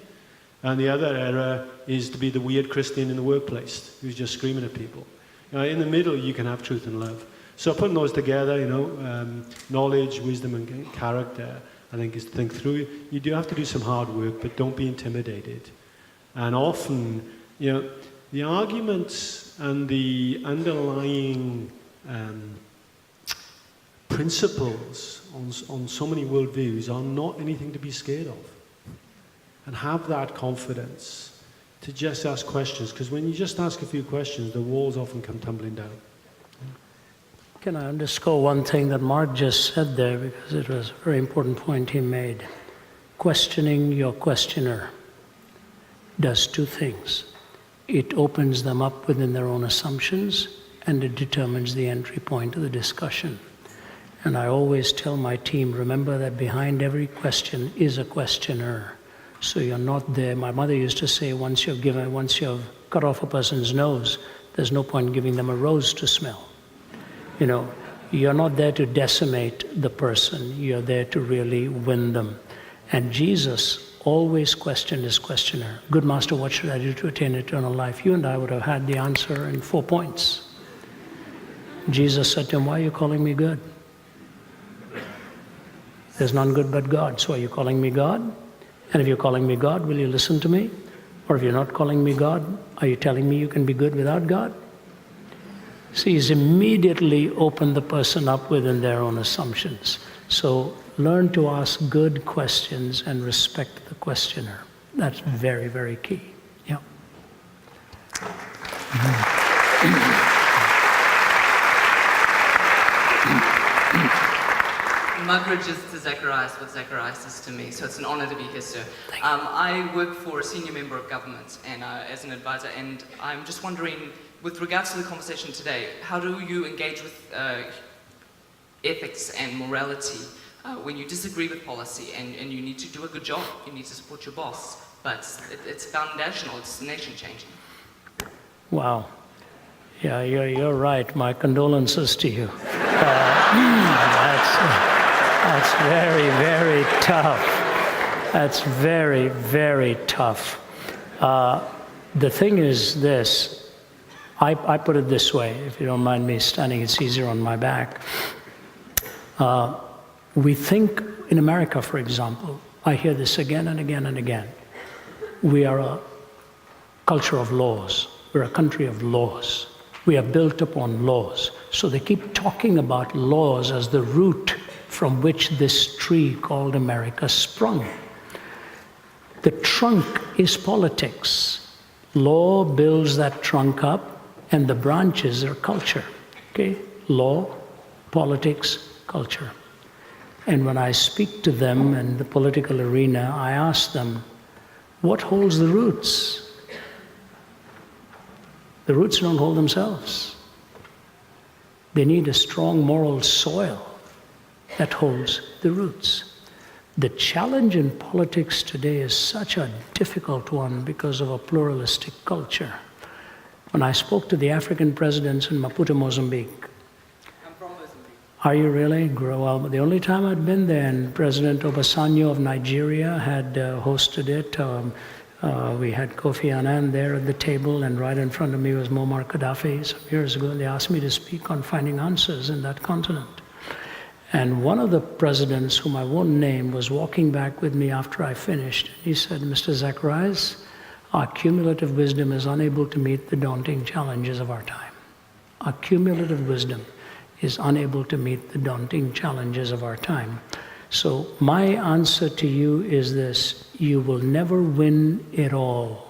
And the other error is to be the weird Christian in the workplace who's just screaming at people. In the middle, you can have truth and love. So putting those together, knowledge, wisdom, and character, I think, is to think through. You do have to do some hard work, but don't be intimidated. And often, the arguments and the underlying principles on so many worldviews are not anything to be scared of. And have that confidence to just ask questions, because when you just ask a few questions, the walls often come tumbling down. Can I underscore one thing that Mark just said there, because it was a very important point he made. Questioning your questioner does two things. It opens them up within their own assumptions, and it determines the entry point of the discussion. And I always tell my team, remember that behind every question is a questioner. So you're not there. My mother used to say, once you've cut off a person's nose, there's no point giving them a rose to smell. You're not there to decimate the person. You're there to really win them. And Jesus always questioned his questioner. Good master, what should I do to attain eternal life? You and I would have had the answer in 4 points. Jesus said to him, why are you calling me good? There's none good but God. So are you calling me God? And if you're calling me God, will you listen to me? Or if you're not calling me God, are you telling me you can be good without God? See, he's immediately opened the person up within their own assumptions. So learn to ask good questions and respect the questioner. That's very, very key. Yeah. Mugridge is to Zacharias what Zacharias is to me, so it's an honor to be here, sir. I work for a senior member of government and as an advisor, and I'm just wondering, with regards to the conversation today, how do you engage with ethics and morality when you disagree with policy and you need to do a good job, you need to support your boss, but it's foundational, it's nation-changing? Wow. Yeah, you're right. My condolences to you. That's very, very tough. That's very, very tough. The thing is this, I put it this way, if you don't mind me standing, it's easier on my back. We think in America, for example, I hear this again and again and again. We are a culture of laws. We're a country of laws. We are built upon laws. So they keep talking about laws as the root from which this tree called America sprung. The trunk is politics. Law builds that trunk up, and the branches are culture. Okay? Law, politics, culture. And when I speak to them in the political arena, I ask them, what holds the roots? The roots don't hold themselves. They need a strong moral soil that holds the roots. The challenge in politics today is such a difficult one because of a pluralistic culture. When I spoke to the African presidents in Maputo, Mozambique, I'm from Mozambique. are you really? Well, the only time I'd been there, and President Obasanjo of Nigeria had hosted it. We had Kofi Annan there at the table, and right in front of me was Muammar Gaddafi some years ago, and they asked me to speak on finding answers in that continent. And one of the presidents, whom I won't name, was walking back with me after I finished. He said, Mr. Zacharias, our cumulative wisdom is unable to meet the daunting challenges of our time. Our cumulative wisdom is unable to meet the daunting challenges of our time. So my answer to you is this: you will never win it all,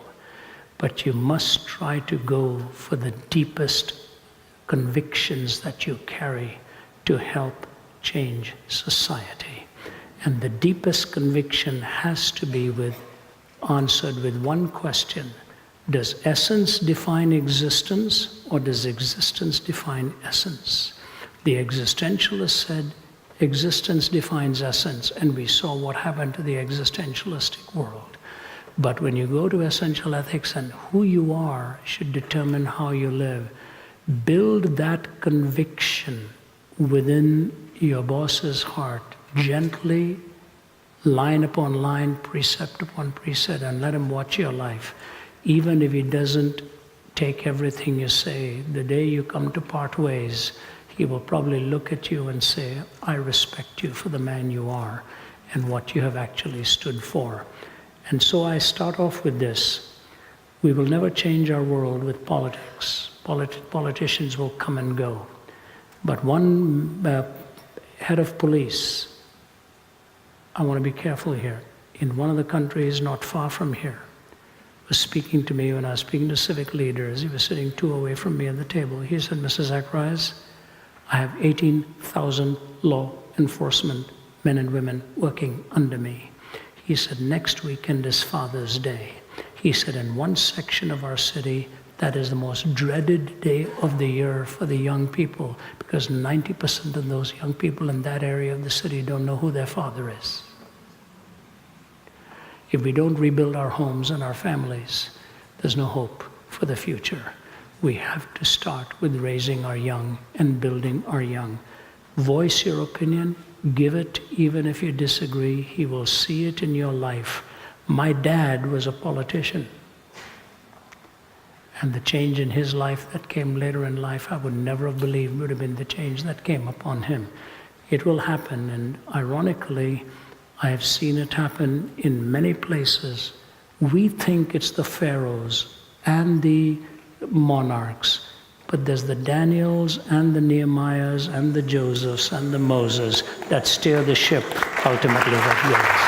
but you must try to go for the deepest convictions that you carry to help change society. And the deepest conviction has to be answered with one question: does essence define existence, or does existence define essence? The existentialist said, existence defines essence, and we saw what happened to the existentialistic world. But when you go to essential ethics, and who you are should determine how you live, build that conviction within your boss's heart, gently, line upon line, precept upon precept, and let him watch your life. Even if he doesn't take everything you say, the day you come to part ways, he will probably look at you and say, I respect you for the man you are and what you have actually stood for. And so I start off with this. We will never change our world with politics. Politicians will come and go. But one head of police, I want to be careful here, in one of the countries not far from here, was speaking to me when I was speaking to civic leaders. He was sitting 2 away from me at the table. He said, Mr. Zacharias, I have 18,000 law enforcement men and women working under me. He said, next weekend is Father's Day. He said, in one section of our city, that is the most dreaded day of the year for the young people, because 90% of those young people in that area of the city don't know who their father is. If we don't rebuild our homes and our families, there's no hope for the future. We have to start with raising our young and building our young. Voice your opinion, give it even if you disagree. He will see it in your life. My dad was a politician. And the change in his life that came later in life, I would never have believed would have been the change that came upon him. It will happen, and ironically, I have seen it happen in many places. We think it's the pharaohs and the monarchs, but there's the Daniels and the Nehemiahs and the Josephs and the Moses that steer the ship ultimately that goes.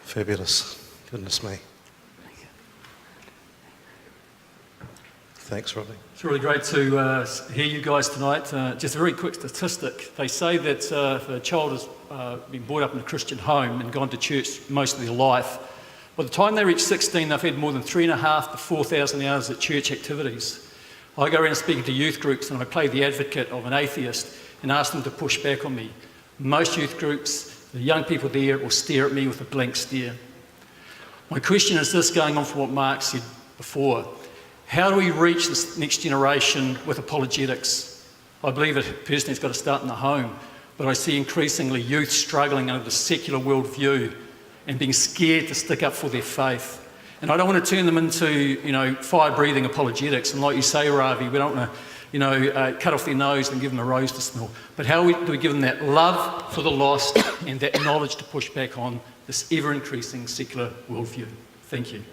Fabulous. Goodness me. Thanks, Robbie. It's really great to hear you guys tonight. Just a very quick statistic. They say that if a child has been brought up in a Christian home and gone to church most of their life, by the time they reach 16, they've had more than 3,500 to 4,000 hours at church activities. I go around speaking to youth groups and I play the advocate of an atheist and ask them to push back on me. Most youth groups, the young people there will stare at me with a blank stare. My question is this, going on from what Mark said before. How do we reach this next generation with apologetics? I believe it personally has got to start in the home, but I see increasingly youth struggling under the secular worldview and being scared to stick up for their faith. And I don't want to turn them into, fire-breathing apologetics. And like you say, Ravi, we don't want to, cut off their nose and give them a rose to smell. But how do we give them that love for the lost and that knowledge to push back on this ever-increasing secular worldview? Thank you.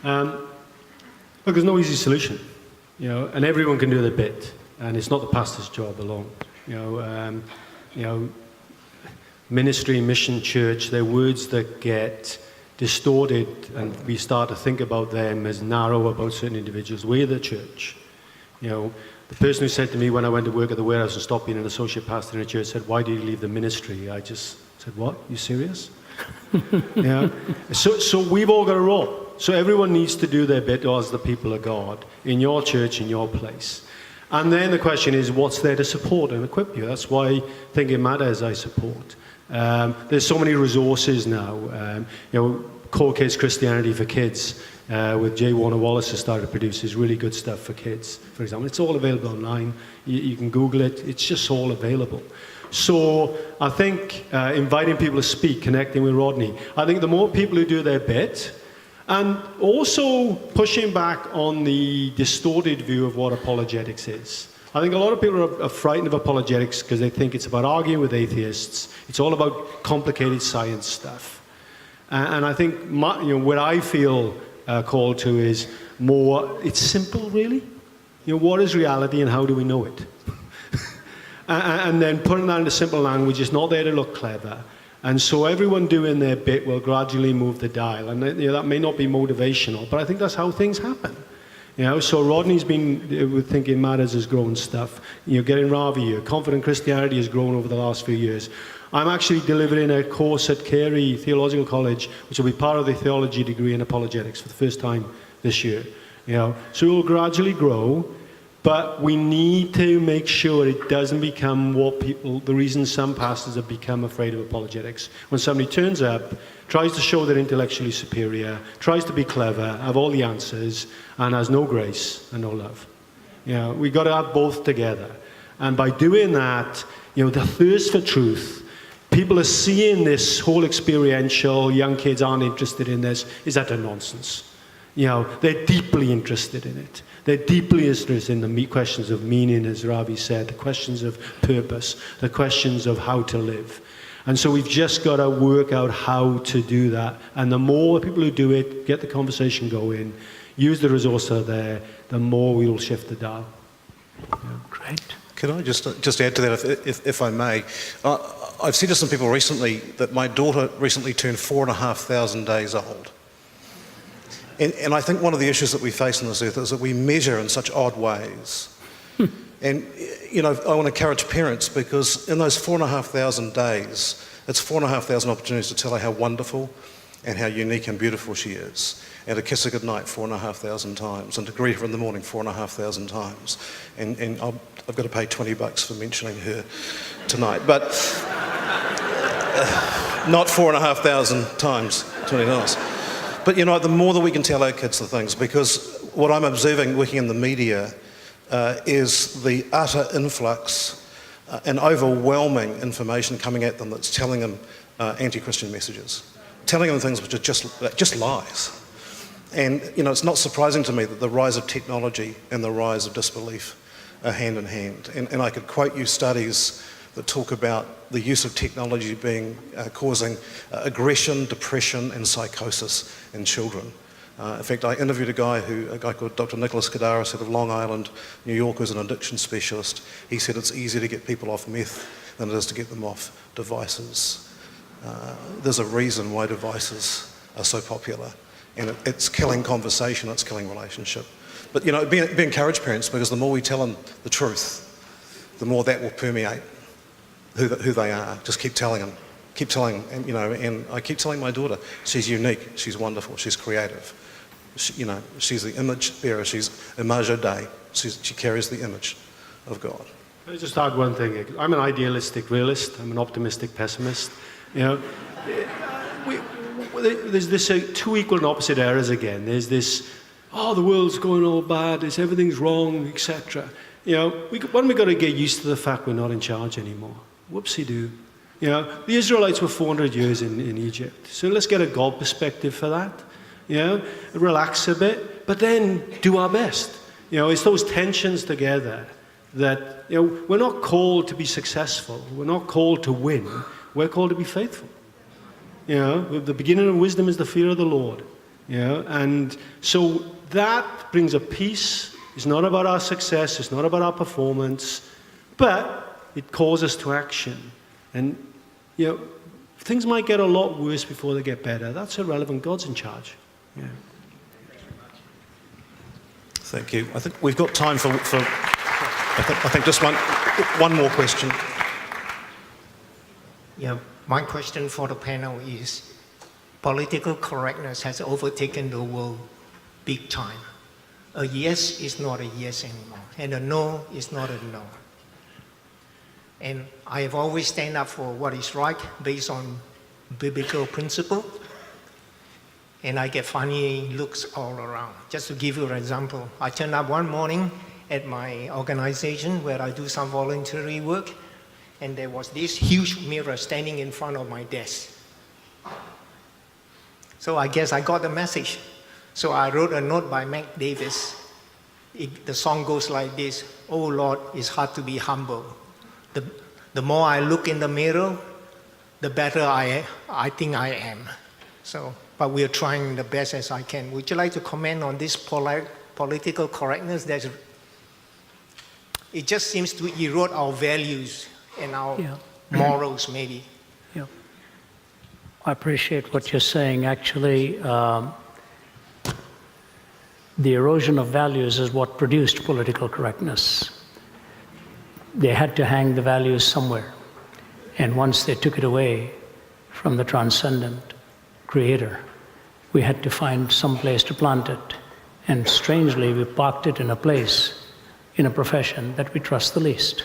Look, there's no easy solution, and everyone can do their bit, and it's not the pastor's job alone. Ministry, mission, church, they're words that get distorted, and we start to think about them as narrow about certain individuals. We're the church. The person who said to me when I went to work at the warehouse and stopped being an associate pastor in a church said, "Why did you leave the ministry?" I just said, "What? You serious?" So we've all got a role. So everyone needs to do their bit as the people of God in your church, in your place. And then the question is, what's there to support and equip you? That's why Thinking Matters I support. There's so many resources now. Core Kids Christianity for Kids with J. Warner Wallace has started to produce is really good stuff for kids, for example. It's all available online. You can Google it. It's just all available. So I think inviting people to speak, connecting with Rodney, I think the more people who do their bit, and also pushing back on the distorted view of what apologetics is. I think a lot of people are frightened of apologetics because they think it's about arguing with atheists. It's all about complicated science stuff. And I think what I feel called to is more, it's simple really. What is reality and how do we know it? And then putting that into simple language is not there to look clever. And so everyone doing their bit will gradually move the dial. And that may not be motivational, but I think that's how things happen. So Rodney's been, with Thinking Matters, has grown stuff. Getting Ravi here. Confident Christianity has grown over the last few years. I'm actually delivering a course at Carey Theological College, which will be part of the theology degree in apologetics for the first time this year. So it will gradually grow. But we need to make sure it doesn't become the reason some pastors have become afraid of apologetics. When somebody turns up, tries to show they're intellectually superior, tries to be clever, have all the answers, and has no grace and no love. We've got to have both together. And by doing that, the thirst for truth, people are seeing this whole experiential, young kids aren't interested in this, is utter nonsense. They're deeply interested in it. They're deeply interested in the questions of meaning, as Ravi said, the questions of purpose, the questions of how to live. And so we've just got to work out how to do that. And the more people who do it, get the conversation going, use the resources that are there, the more we will shift the dial. Great. Can I just add to that, if I may? I've said to some people recently that my daughter recently turned 4,500 days old. And I think one of the issues that we face on this earth is that we measure in such odd ways. And, I want to encourage parents because in those 4,500 days, it's 4,500 opportunities to tell her how wonderful and how unique and beautiful she is. And to kiss her goodnight 4,500 times and to greet her in the morning 4,500 times. And I've got to pay $20 for mentioning her tonight. But not 4,500 times, $20. But, the more that we can tell our kids the things, because what I'm observing working in the media is the utter influx and overwhelming information coming at them that's telling them anti-Christian messages, telling them things which are just lies. And, it's not surprising to me that the rise of technology and the rise of disbelief are hand in hand. And I could quote you studies that talk about the use of technology causing aggression, depression and psychosis in children. In fact, I interviewed a guy called Dr. Nicholas Kadaris out of Long Island, New York, who's an addiction specialist. He said it's easier to get people off meth than it is to get them off devices. There's a reason why devices are so popular. And it's killing conversation, it's killing relationship. But, be encouraged, parents, because the more we tell them the truth, the more that will permeate who they are. Just keep telling them. Keep telling them, and I keep telling my daughter, she's unique, she's wonderful, she's creative. She's the image bearer, she's imago Dei. She carries the image of God. Let me just add one thing. I'm an idealistic realist, I'm an optimistic pessimist. There's this two equal and opposite errors again. There's this oh, the world's going all bad, everything's wrong, etc. When we got to get used to the fact we're not in charge anymore. Whoopsie-doo. The Israelites were 400 years in Egypt. So let's get a God perspective for that. Relax a bit, but then do our best. It's those tensions together that, we're not called to be successful. We're not called to win. We're called to be faithful. The beginning of wisdom is the fear of the Lord. And so that brings a peace. It's not about our success. It's not about our performance. But it calls us to action. And, things might get a lot worse before they get better. That's irrelevant. God's in charge. Yeah. Thank you. I think we've got time for I think just one more question. Yeah, my question for the panel is, political correctness has overtaken the world big time. A yes is not a yes anymore, and a no is not a no. And I have always stand up for what is right based on biblical principle, and I get funny looks all around. Just to give you an example, I turned up one morning at my organization where I do some voluntary work, and there was this huge mirror standing in front of my desk. So I guess I got the message. So I wrote a note by Mac Davis. The song goes like this: "Oh Lord, it's hard to be humble. The more I look in the mirror, the better I think I am." So, but we are trying the best as I can. Would you like to comment on this political correctness? It just seems to erode our values and our morals, maybe. Yeah. I appreciate what you're saying. Actually, the erosion of values is what produced political correctness. They had to hang the values somewhere. And once they took it away from the transcendent creator, we had to find some place to plant it. And strangely, we parked it in a place, in a profession that we trust the least.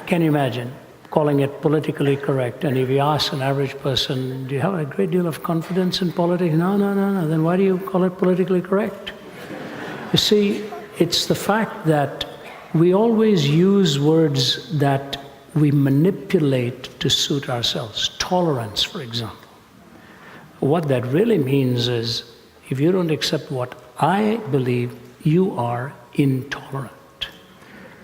Can you imagine calling it politically correct? And if you ask an average person, do you have a great deal of confidence in politics? No. Then why do you call it politically correct? You see, it's the fact that we always use words that we manipulate to suit ourselves. Tolerance, for example. What that really means is, if you don't accept what I believe, you are intolerant.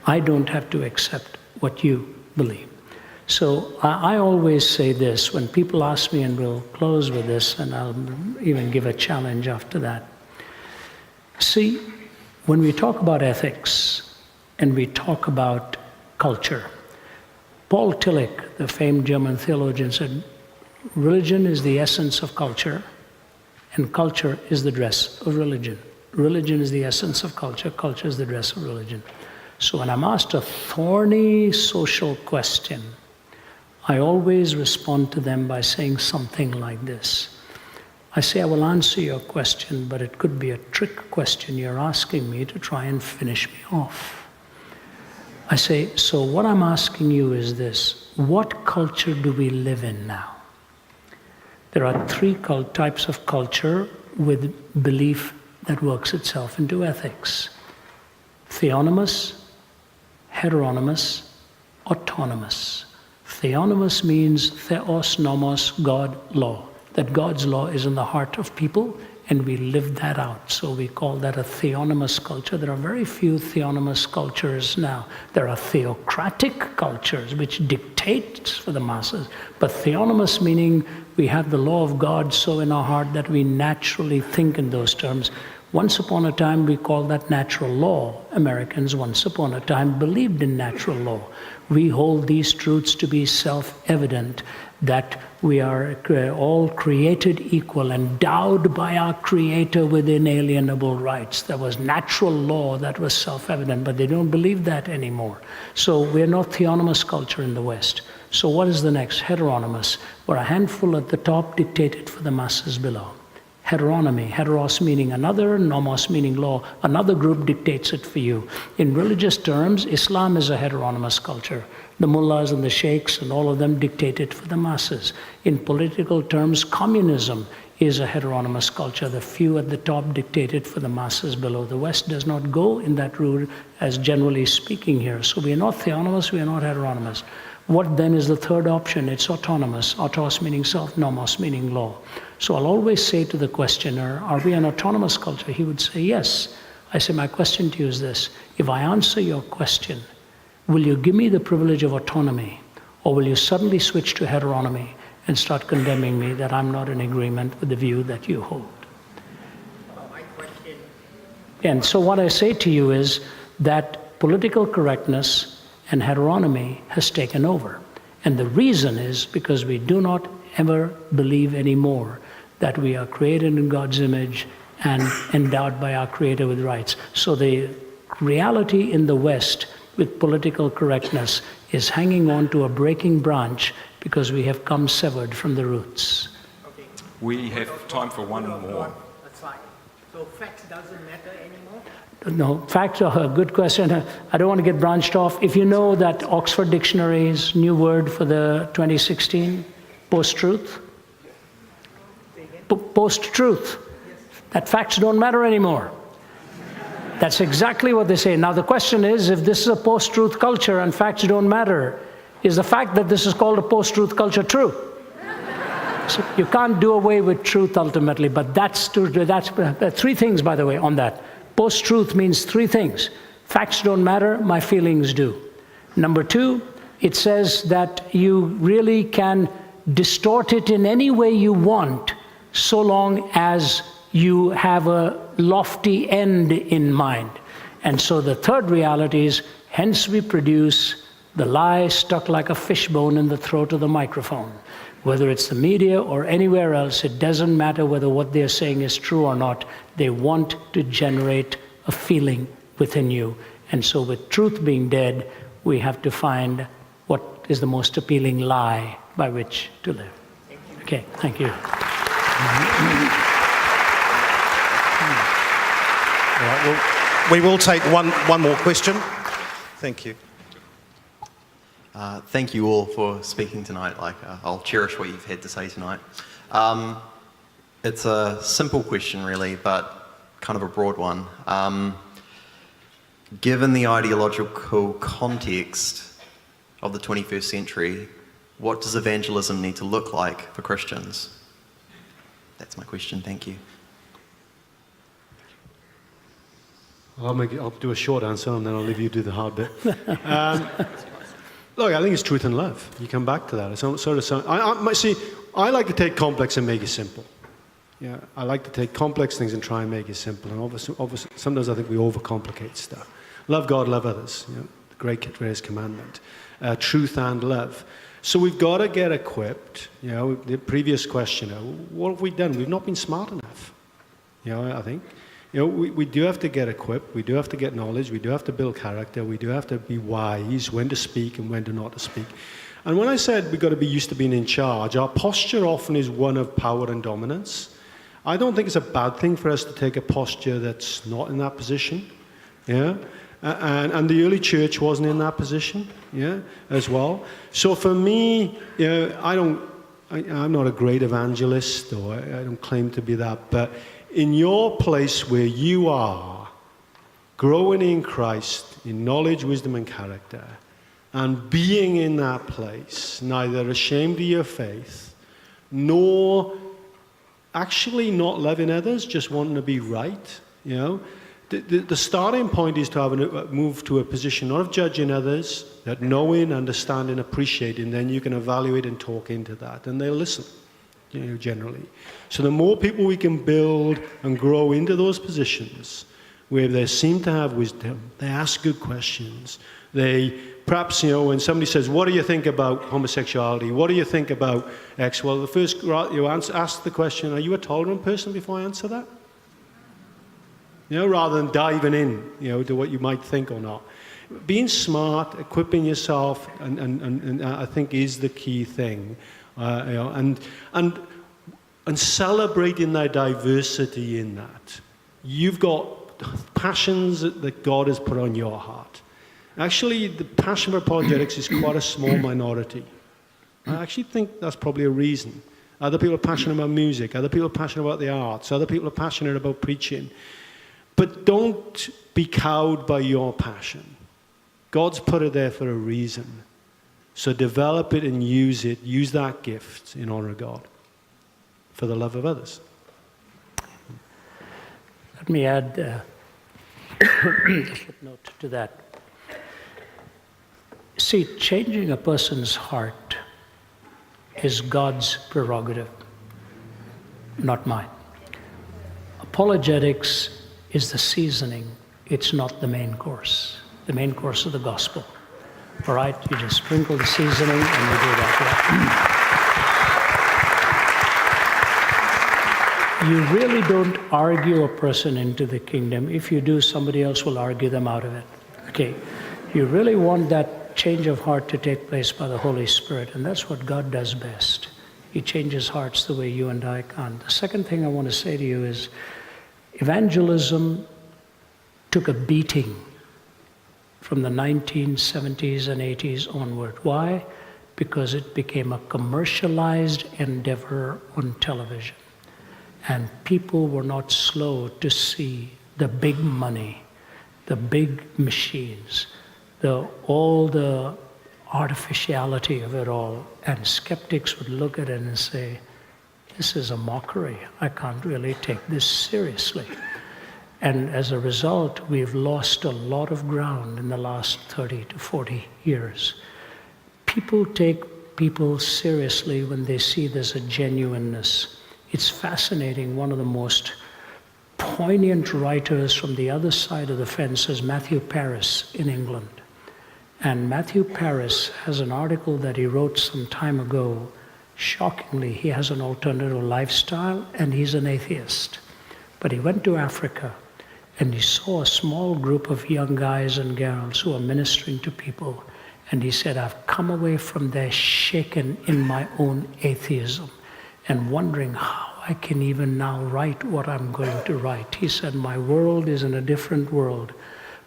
I don't have to accept what you believe. So I always say this when people ask me, and we'll close with this, and I'll even give a challenge after that. See, when we talk about ethics and we talk about culture, Paul Tillich, the famed German theologian, said, religion is the essence of culture, and culture is the dress of religion. Religion is the essence of culture, culture is the dress of religion. So when I'm asked a thorny social question, I always respond to them by saying something like this. I say, I will answer your question, but it could be a trick question you're asking me to try and finish me off. I say, so what I'm asking you is this: what culture do we live in now? There are three types of culture with belief that works itself into ethics: theonomous, heteronymous, autonomous. Theonomous means theos nomos, God, law. That God's law is in the heart of people, and we live that out. So we call that a theonomous culture. There are very few theonomous cultures now. There are theocratic cultures which dictate for the masses. But theonomous meaning we have the law of God so in our heart that we naturally think in those terms. Once upon a time, we called that natural law. Americans, once upon a time, believed in natural law. We hold these truths to be self-evident, that we are all created equal, endowed by our Creator with inalienable rights. There was natural law that was self-evident, but they don't believe that anymore. So we're not theonomous culture in the West. So what is the next? Heteronymous, where a handful at the top dictated for the masses below. Heteronomy, heteros meaning another, nomos meaning law. Another group dictates it for you. In religious terms, Islam is a heteronymous culture. The mullahs and the sheikhs and all of them dictate it for the masses. In political terms, communism is a heteronymous culture. The few at the top dictated for the masses below. The West does not go in that route as generally speaking here. So we are not theonomous, we are not heteronymous. What then is the third option? It's autonomous. Autos meaning self, nomos meaning law. So I'll always say to the questioner, are we an autonomous culture? He would say yes. I say, my question to you is this: if I answer your question, will you give me the privilege of autonomy, or will you suddenly switch to heteronomy and start condemning me that I'm not in agreement with the view that you hold? My question. And so what I say to you is that political correctness and heteronomy has taken over. And the reason is because we do not ever believe anymore that we are created in God's image and endowed by our Creator with rights. So the reality in the West with political correctness is hanging on to a breaking branch because we have come severed from the roots. Okay. We have time for one more. That's fine. So facts doesn't matter anymore? No, facts are a good question. I don't want to get branched off. If you know that Oxford Dictionary's new word for the 2016, post-truth? Post-truth. That facts don't matter anymore. That's exactly what they say. Now the question is, if this is a post-truth culture and facts don't matter, is the fact that this is called a post-truth culture true? So you can't do away with truth ultimately, but that's three things, by the way, on that. Post-truth means three things. Facts don't matter, my feelings do. Number two, it says that you really can distort it in any way you want, so long as you have a lofty end in mind. And so the third reality is, hence we produce the lie stuck like a fishbone in the throat of the microphone. Whether it's the media or anywhere else, it doesn't matter whether what they're saying is true or not. They want to generate a feeling within you. And so with truth being dead, we have to find what is the most appealing lie by which to live. Okay, thank you. All right, well, we will take one more question. Thank you. Thank you all for speaking tonight. I'll cherish what you've had to say tonight. It's a simple question, really, but kind of a broad one. Given the ideological context of the 21st century, what does evangelism need to look like for Christians? That's my question. Thank you. I'll do a short answer and then I'll leave you to do the hard bit. Look, I think it's truth and love. You come back to that. It's sort of I like to take complex and make it simple. Yeah, I like to take complex things and try and make it simple. And obviously sometimes I think we overcomplicate stuff. Love God, love others. You know, the greatest commandment. Truth and love. So we've got to get equipped. You know, the previous questioner, what have we done? We've not been smart enough. You know, I think. You know, we do have to get equipped, we do have to get knowledge, we do have to build character, we do have to be wise when to speak and when to not to speak. And when I said we've got to be used to being in charge, our posture often is one of power and dominance. I don't think it's a bad thing for us to take a posture that's not in that position. Yeah? And the early church wasn't in that position, yeah, as well. So for me, you know, I'm not a great evangelist, or I don't claim to be that, but in your place where you are, growing in Christ, in knowledge, wisdom, and character, and being in that place, neither ashamed of your faith, nor actually not loving others, just wanting to be right, you know. The starting point is to have move to a position not of judging others, but knowing, understanding, appreciating, then you can evaluate and talk into that, and they'll listen. You know, generally. So the more people we can build and grow into those positions where they seem to have wisdom, they ask good questions, they perhaps, you know, when somebody says, what do you think about homosexuality? What do you think about X? Well, the first you ask the question, are you a tolerant person before I answer that? You know, rather than diving in, you know, to what you might think or not. Being smart, equipping yourself, and I think is the key thing. You know, and celebrating their diversity in that. You've got passions that God has put on your heart. Actually, the passion for apologetics is quite a small minority. I actually think that's probably a reason. Other people are passionate about music. Other people are passionate about the arts. Other people are passionate about preaching. But don't be cowed by your passion. God's put it there for a reason. So develop it and use it. Use that gift in honor of God for the love of others. Let me add a footnote to that. See, changing a person's heart is God's prerogative, not mine. Apologetics is the seasoning, it's not the main course. The main course of the gospel. All right, you just sprinkle the seasoning and you do that. You really don't argue a person into the kingdom. If you do, somebody else will argue them out of it. Okay, you really want that change of heart to take place by the Holy Spirit, and that's what God does best. He changes hearts the way you and I can't. The second thing I want to say to you is evangelism took a beating from the 1970s and 80s onward. Why? Because it became a commercialized endeavor on television. And people were not slow to see the big money, the big machines, all the artificiality of it all. And skeptics would look at it and say, this is a mockery. I can't really take this seriously. And as a result, we've lost a lot of ground in the last 30 to 40 years. People take people seriously when they see there's a genuineness. It's fascinating. One of the most poignant writers from the other side of the fence is Matthew Paris in England. And Matthew Paris has an article that he wrote some time ago. Shockingly, he has an alternative lifestyle and he's an atheist. But he went to Africa and he saw a small group of young guys and girls who are ministering to people. And he said, I've come away from there shaken in my own atheism and wondering how I can even now write what I'm going to write. He said, my world is in a different world.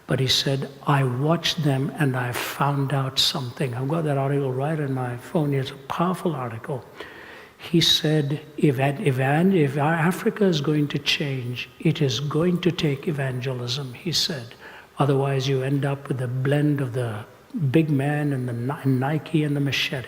But he said, I watched them and I found out something. I've got that article right on my phone. It's a powerful article. He said, if Africa is going to change, it is going to take evangelism, he said. Otherwise, you end up with a blend of the big man and the Nike and the machete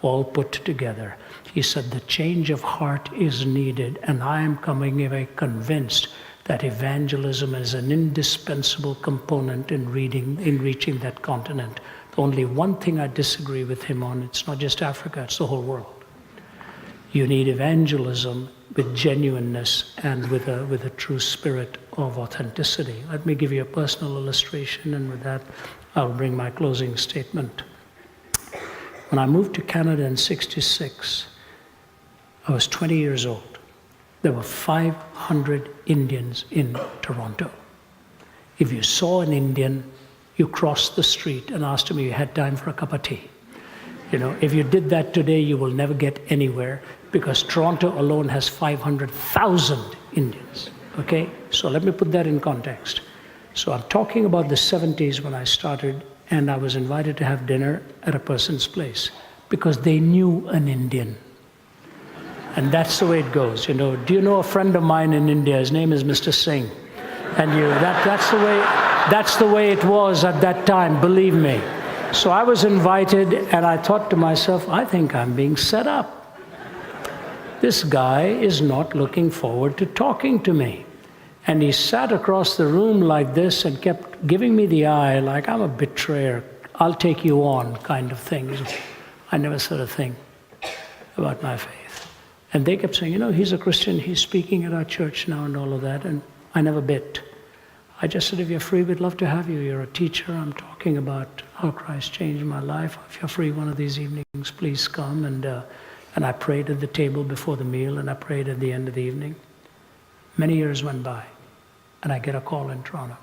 all put together. He said, the change of heart is needed, and I am coming away convinced that evangelism is an indispensable component in reaching that continent. The only one thing I disagree with him on, it's not just Africa, it's the whole world. You need evangelism with genuineness and with a true spirit of authenticity. Let me give you a personal illustration, and with that, I'll bring my closing statement. When I moved to Canada in '66, I was 20 years old. There were 500 Indians in Toronto. If you saw an Indian, you crossed the street and asked him if you had time for a cup of tea. You know, if you did that today, you will never get anywhere, because Toronto alone has 500,000 Indians, okay? So let me put that in context. So I'm talking about the 70s when I started, and I was invited to have dinner at a person's place because they knew an Indian. And that's the way it goes, you know. Do you know a friend of mine in India? His name is Mr. Singh. And that's the way it was at that time, believe me. So I was invited, and I thought to myself, I think I'm being set up. This guy is not looking forward to talking to me. And he sat across the room like this and kept giving me the eye, like I'm a betrayer, I'll take you on kind of thing. I never said a thing about my faith. And they kept saying, you know, he's a Christian, he's speaking at our church now and all of that, and I never bit. I just said, if you're free, we'd love to have you. You're a teacher. I'm talking about how Christ changed my life. If you're free one of these evenings, please come. And I prayed at the table before the meal, and I prayed at the end of the evening. Many years went by, and I get a call in Toronto.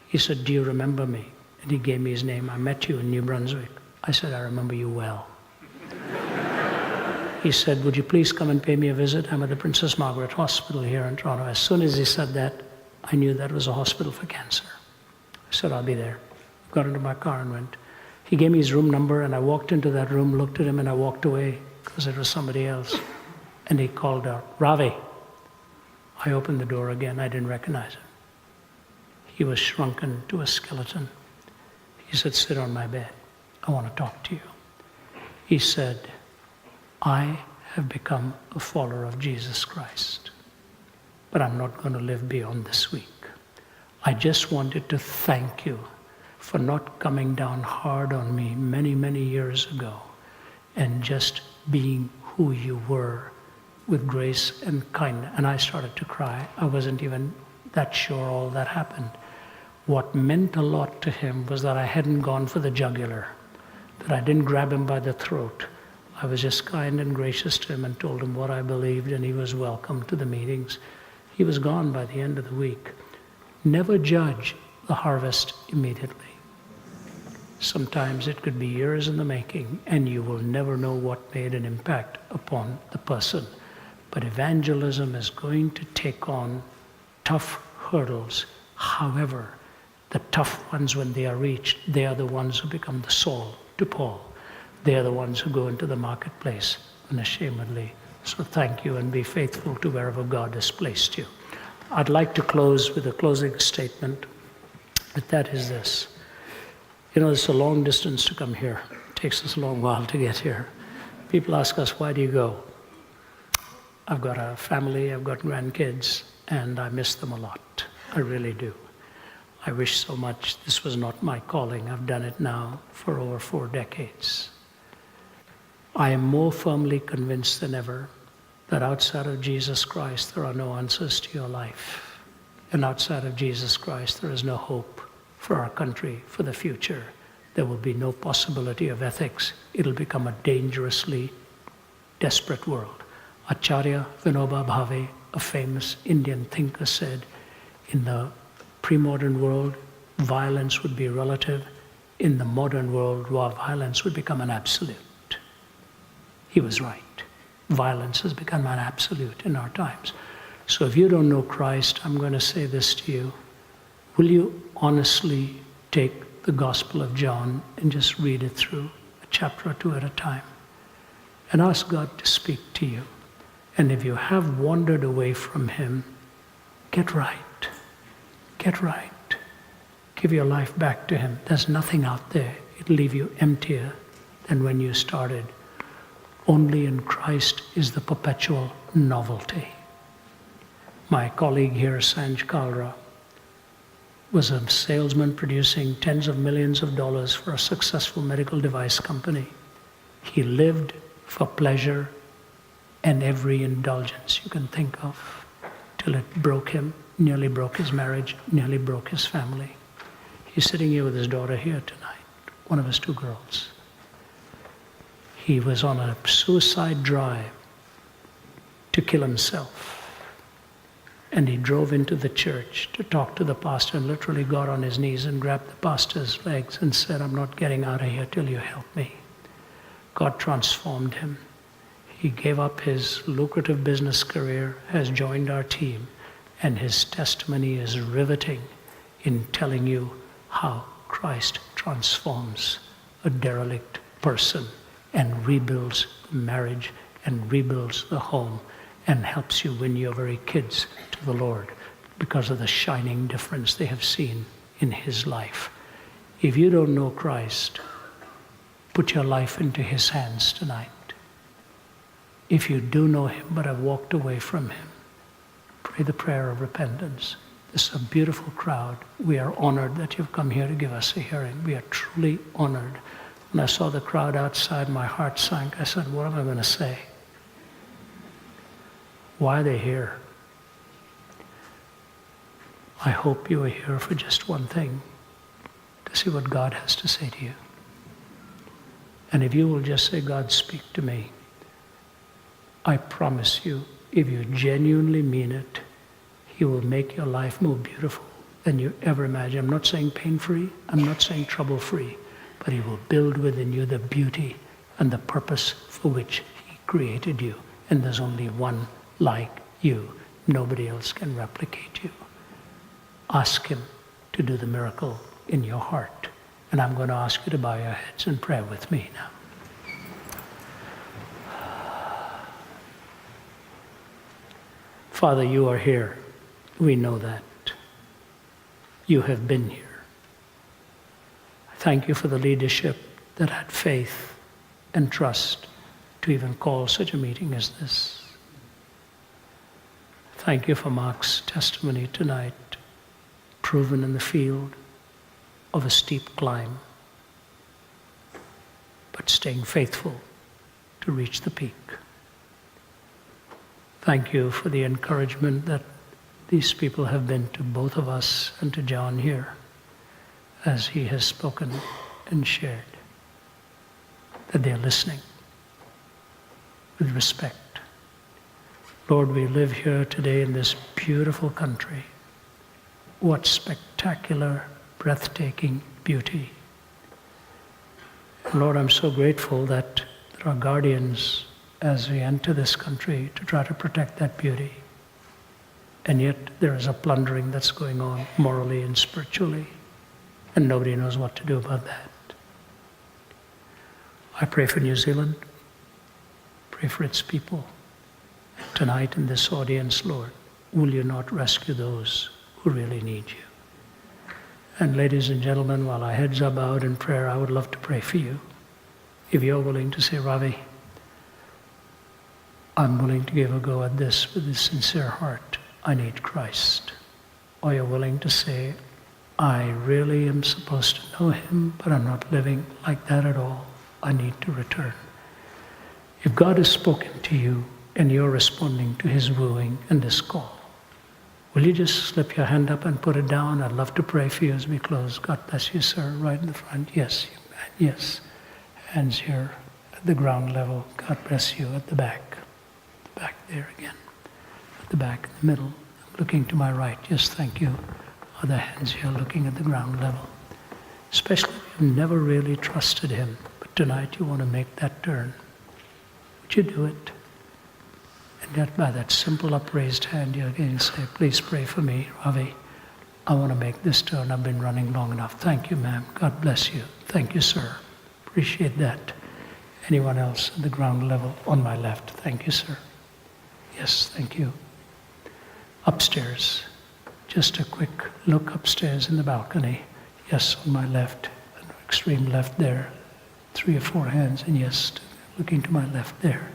He said, do you remember me? And he gave me his name. I met you in New Brunswick. I said, I remember you well. He said, would you please come and pay me a visit? I'm at the Princess Margaret Hospital here in Toronto. As soon as he said that, I knew that was a hospital for cancer. I said, I'll be there. Got into my car and went. He gave me his room number, and I walked into that room, looked at him, and I walked away because it was somebody else. And he called out, "Ravi." I opened the door again. I didn't recognize him. He was shrunken to a skeleton. He said, "Sit on my bed. I want to talk to you." He said, "I have become a follower of Jesus Christ, but I'm not going to live beyond this week. I just wanted to thank you for not coming down hard on me many, many years ago and just being who you were with grace and kindness." And I started to cry. I wasn't even that sure all that happened. What meant a lot to him was that I hadn't gone for the jugular, that I didn't grab him by the throat. I was just kind and gracious to him and told him what I believed, and he was welcome to the meetings. He was gone by the end of the week. Never judge the harvest immediately. Sometimes it could be years in the making, and you will never know what made an impact upon the person. But evangelism is going to take on tough hurdles. However, the tough ones, when they are reached, they are the ones who become the Saul to Paul. They are the ones who go into the marketplace unashamedly. So thank you, and be faithful to wherever God has placed you. I'd like to close with a closing statement, but that is this. You know, it's a long distance to come here. It takes us a long while to get here. People ask us, "Why do you go?" I've got a family, I've got grandkids, and I miss them a lot. I really do. I wish so much this was not my calling. I've done it now for over 4 decades. I am more firmly convinced than ever that outside of Jesus Christ, there are no answers to your life. And outside of Jesus Christ, there is no hope for our country, for the future. There will be no possibility of ethics. It'll become a dangerously desperate world. Acharya Vinoba Bhave, a famous Indian thinker, said, in the pre-modern world, violence would be relative. In the modern world, violence would become an absolute. He was right. Violence has become an absolute in our times. So if you don't know Christ, I'm going to say this to you. Will you honestly take the Gospel of John and just read it through, a chapter or two at a time, and ask God to speak to you? And if you have wandered away from Him, get right. Get right. Give your life back to Him. There's nothing out there. It'll leave you emptier than when you started. Only in Christ is the perpetual novelty. My colleague here, Sanj Kalra, was a salesman producing tens of millions of dollars for a successful medical device company. He lived for pleasure and every indulgence you can think of till it broke him, nearly broke his marriage, nearly broke his family. He's sitting here with his daughter here tonight, one of his 2 girls. He was on a suicide drive to kill himself. And he drove into the church to talk to the pastor and literally got on his knees and grabbed the pastor's legs and said, "I'm not getting out of here till you help me." God transformed him. He gave up his lucrative business career, has joined our team, and his testimony is riveting in telling you how Christ transforms a derelict person and rebuilds the marriage and rebuilds the home and helps you win your very kids to the Lord because of the shining difference they have seen in His life. If you don't know Christ, put your life into His hands tonight. If you do know Him but have walked away from Him, pray the prayer of repentance. This is a beautiful crowd. We are honored that you've come here to give us a hearing. We are truly honored. When I saw the crowd outside, my heart sank. I said, what am I going to say? Why are they here? I hope you are here for just one thing, to see what God has to say to you. And if you will just say, "God, speak to me," I promise you, if you genuinely mean it, He will make your life more beautiful than you ever imagined. I'm not saying pain-free, I'm not saying trouble-free, but He will build within you the beauty and the purpose for which He created you. And there's only one like you. Nobody else can replicate you. Ask Him to do the miracle in your heart. And I'm going to ask you to bow your heads and pray with me now. Father, you are here. We know that. You have been here. Thank you for the leadership that had faith and trust to even call such a meeting as this. Thank you for Mark's testimony tonight, proven in the field of a steep climb, but staying faithful to reach the peak. Thank you for the encouragement that these people have been to both of us and to John here as he has spoken and shared, that they are listening with respect. Lord, we live here today in this beautiful country. What spectacular, breathtaking beauty. Lord, I'm so grateful that there are guardians as we enter this country to try to protect that beauty. And yet there is a plundering that's going on morally and spiritually, and nobody knows what to do about that. I pray for New Zealand, pray for its people. Tonight in this audience, Lord, will you not rescue those who really need you? And ladies and gentlemen, while our heads are bowed in prayer, I would love to pray for you. If you're willing to say, Ravi, I'm willing to give a go at this with a sincere heart. I need Christ. Or you're willing to say, I really am supposed to know him, but I'm not living like that at all. I need to return. If God has spoken to you and you're responding to his wooing and this call, will you just slip your hand up and put it down? I'd love to pray for you as we close. God bless you, sir, right in the front. Yes, yes. Hands here at the ground level. God bless you at the back. Back there again. At the back, in the middle. I'm looking to my right. Yes, thank you. Other hands here looking at the ground level. Especially if you've never really trusted him, but tonight you want to make that turn. Would you do it? And yet by that simple upraised hand, you're going to say, please pray for me, Ravi. I want to make this turn. I've been running long enough. Thank you, ma'am. God bless you. Thank you, sir. Appreciate that. Anyone else at the ground level on my left? Thank you, sir. Yes, thank you. Upstairs. Just a quick look upstairs in the balcony. Yes, on my left, extreme left there. 3 or 4 hands, and yes, looking to my left there.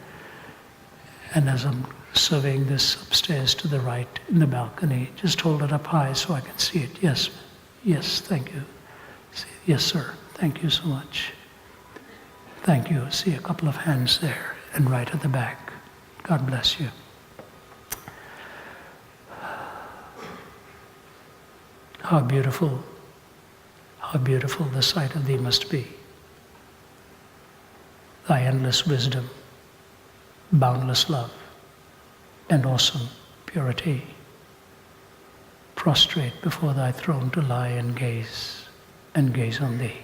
And as I'm surveying this upstairs to the right in the balcony, just hold it up high so I can see it. Yes, yes, thank you. Yes, sir, thank you so much. Thank you. See a couple of hands there, and right at the back. God bless you. How beautiful the sight of thee must be. Thy endless wisdom, boundless love, and awesome purity. Prostrate before thy throne to lie and gaze on thee.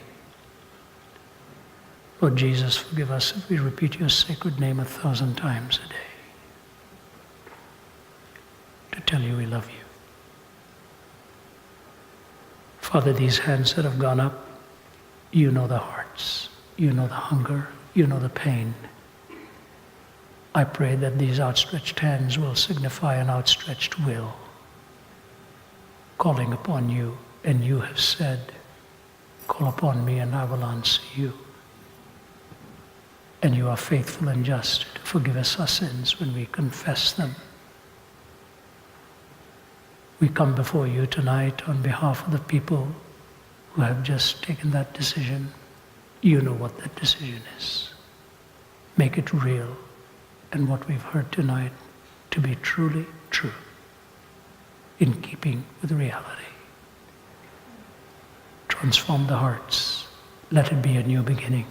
Lord Jesus, forgive us if we repeat your sacred name 1,000 times a day to tell you we love you. Father, these hands that have gone up, you know the hearts, you know the hunger, you know the pain. I pray that these outstretched hands will signify an outstretched will, calling upon you, and you have said, call upon me and I will answer you. And you are faithful and just to forgive us our sins when we confess them. We come before you tonight on behalf of the people who have just taken that decision. You know what that decision is. Make it real, and what we've heard tonight to be truly true, in keeping with reality. Transform the hearts. Let it be a new beginning.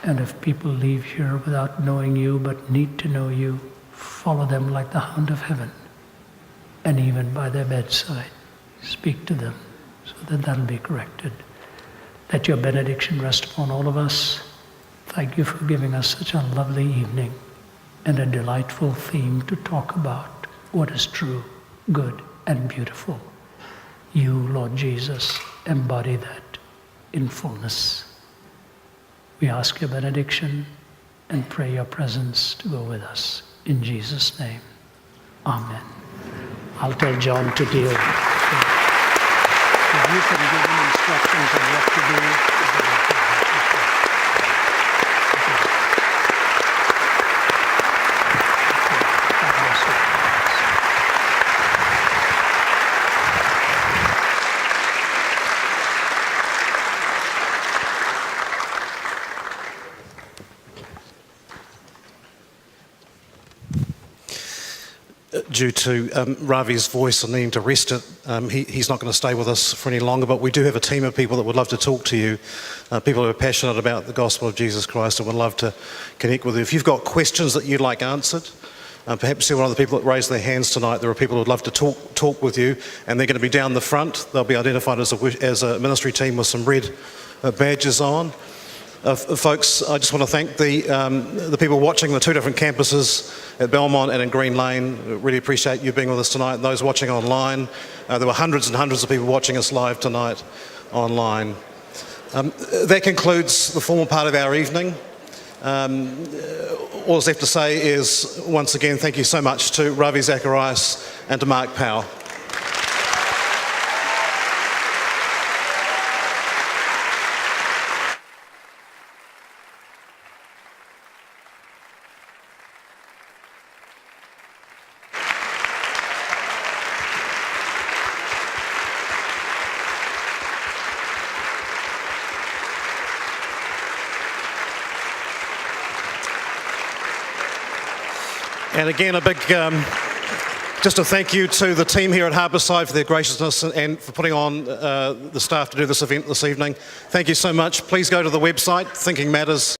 And if people leave here without knowing you but need to know you, follow them like the hound of heaven. And even by their bedside, speak to them so that that'll be corrected. Let your benediction rest upon all of us. Thank you for giving us such a lovely evening and a delightful theme to talk about what is true, good, and beautiful. You, Lord Jesus, embody that in fullness. We ask your benediction and pray your presence to go with us. In Jesus' name, amen. I'll tell John to deal. If you can give him instructions on what to do. Due to Ravi's voice and needing to rest it, he's not going to stay with us for any longer, but we do have a team of people that would love to talk to you, people who are passionate about the gospel of Jesus Christ and would love to connect with you. If you've got questions that you'd like answered, perhaps you're one of the people that raised their hands tonight. There are people who would love to talk with you, and they're going to be down the front. They'll be identified as a ministry team with some red badges on. Folks, I just want to thank the people watching the two different campuses at Belmont and in Green Lane. Really appreciate you being with us tonight. And those watching online, there were hundreds and hundreds of people watching us live tonight online. That concludes the formal part of our evening. All that's left to say is, once again, thank you so much to Ravi Zacharias and to Mark Powell. And again, a big, just a thank you to the team here at Harbourside for their graciousness and for putting on the staff to do this event this evening. Thank you so much. Please go to the website, Thinking Matters.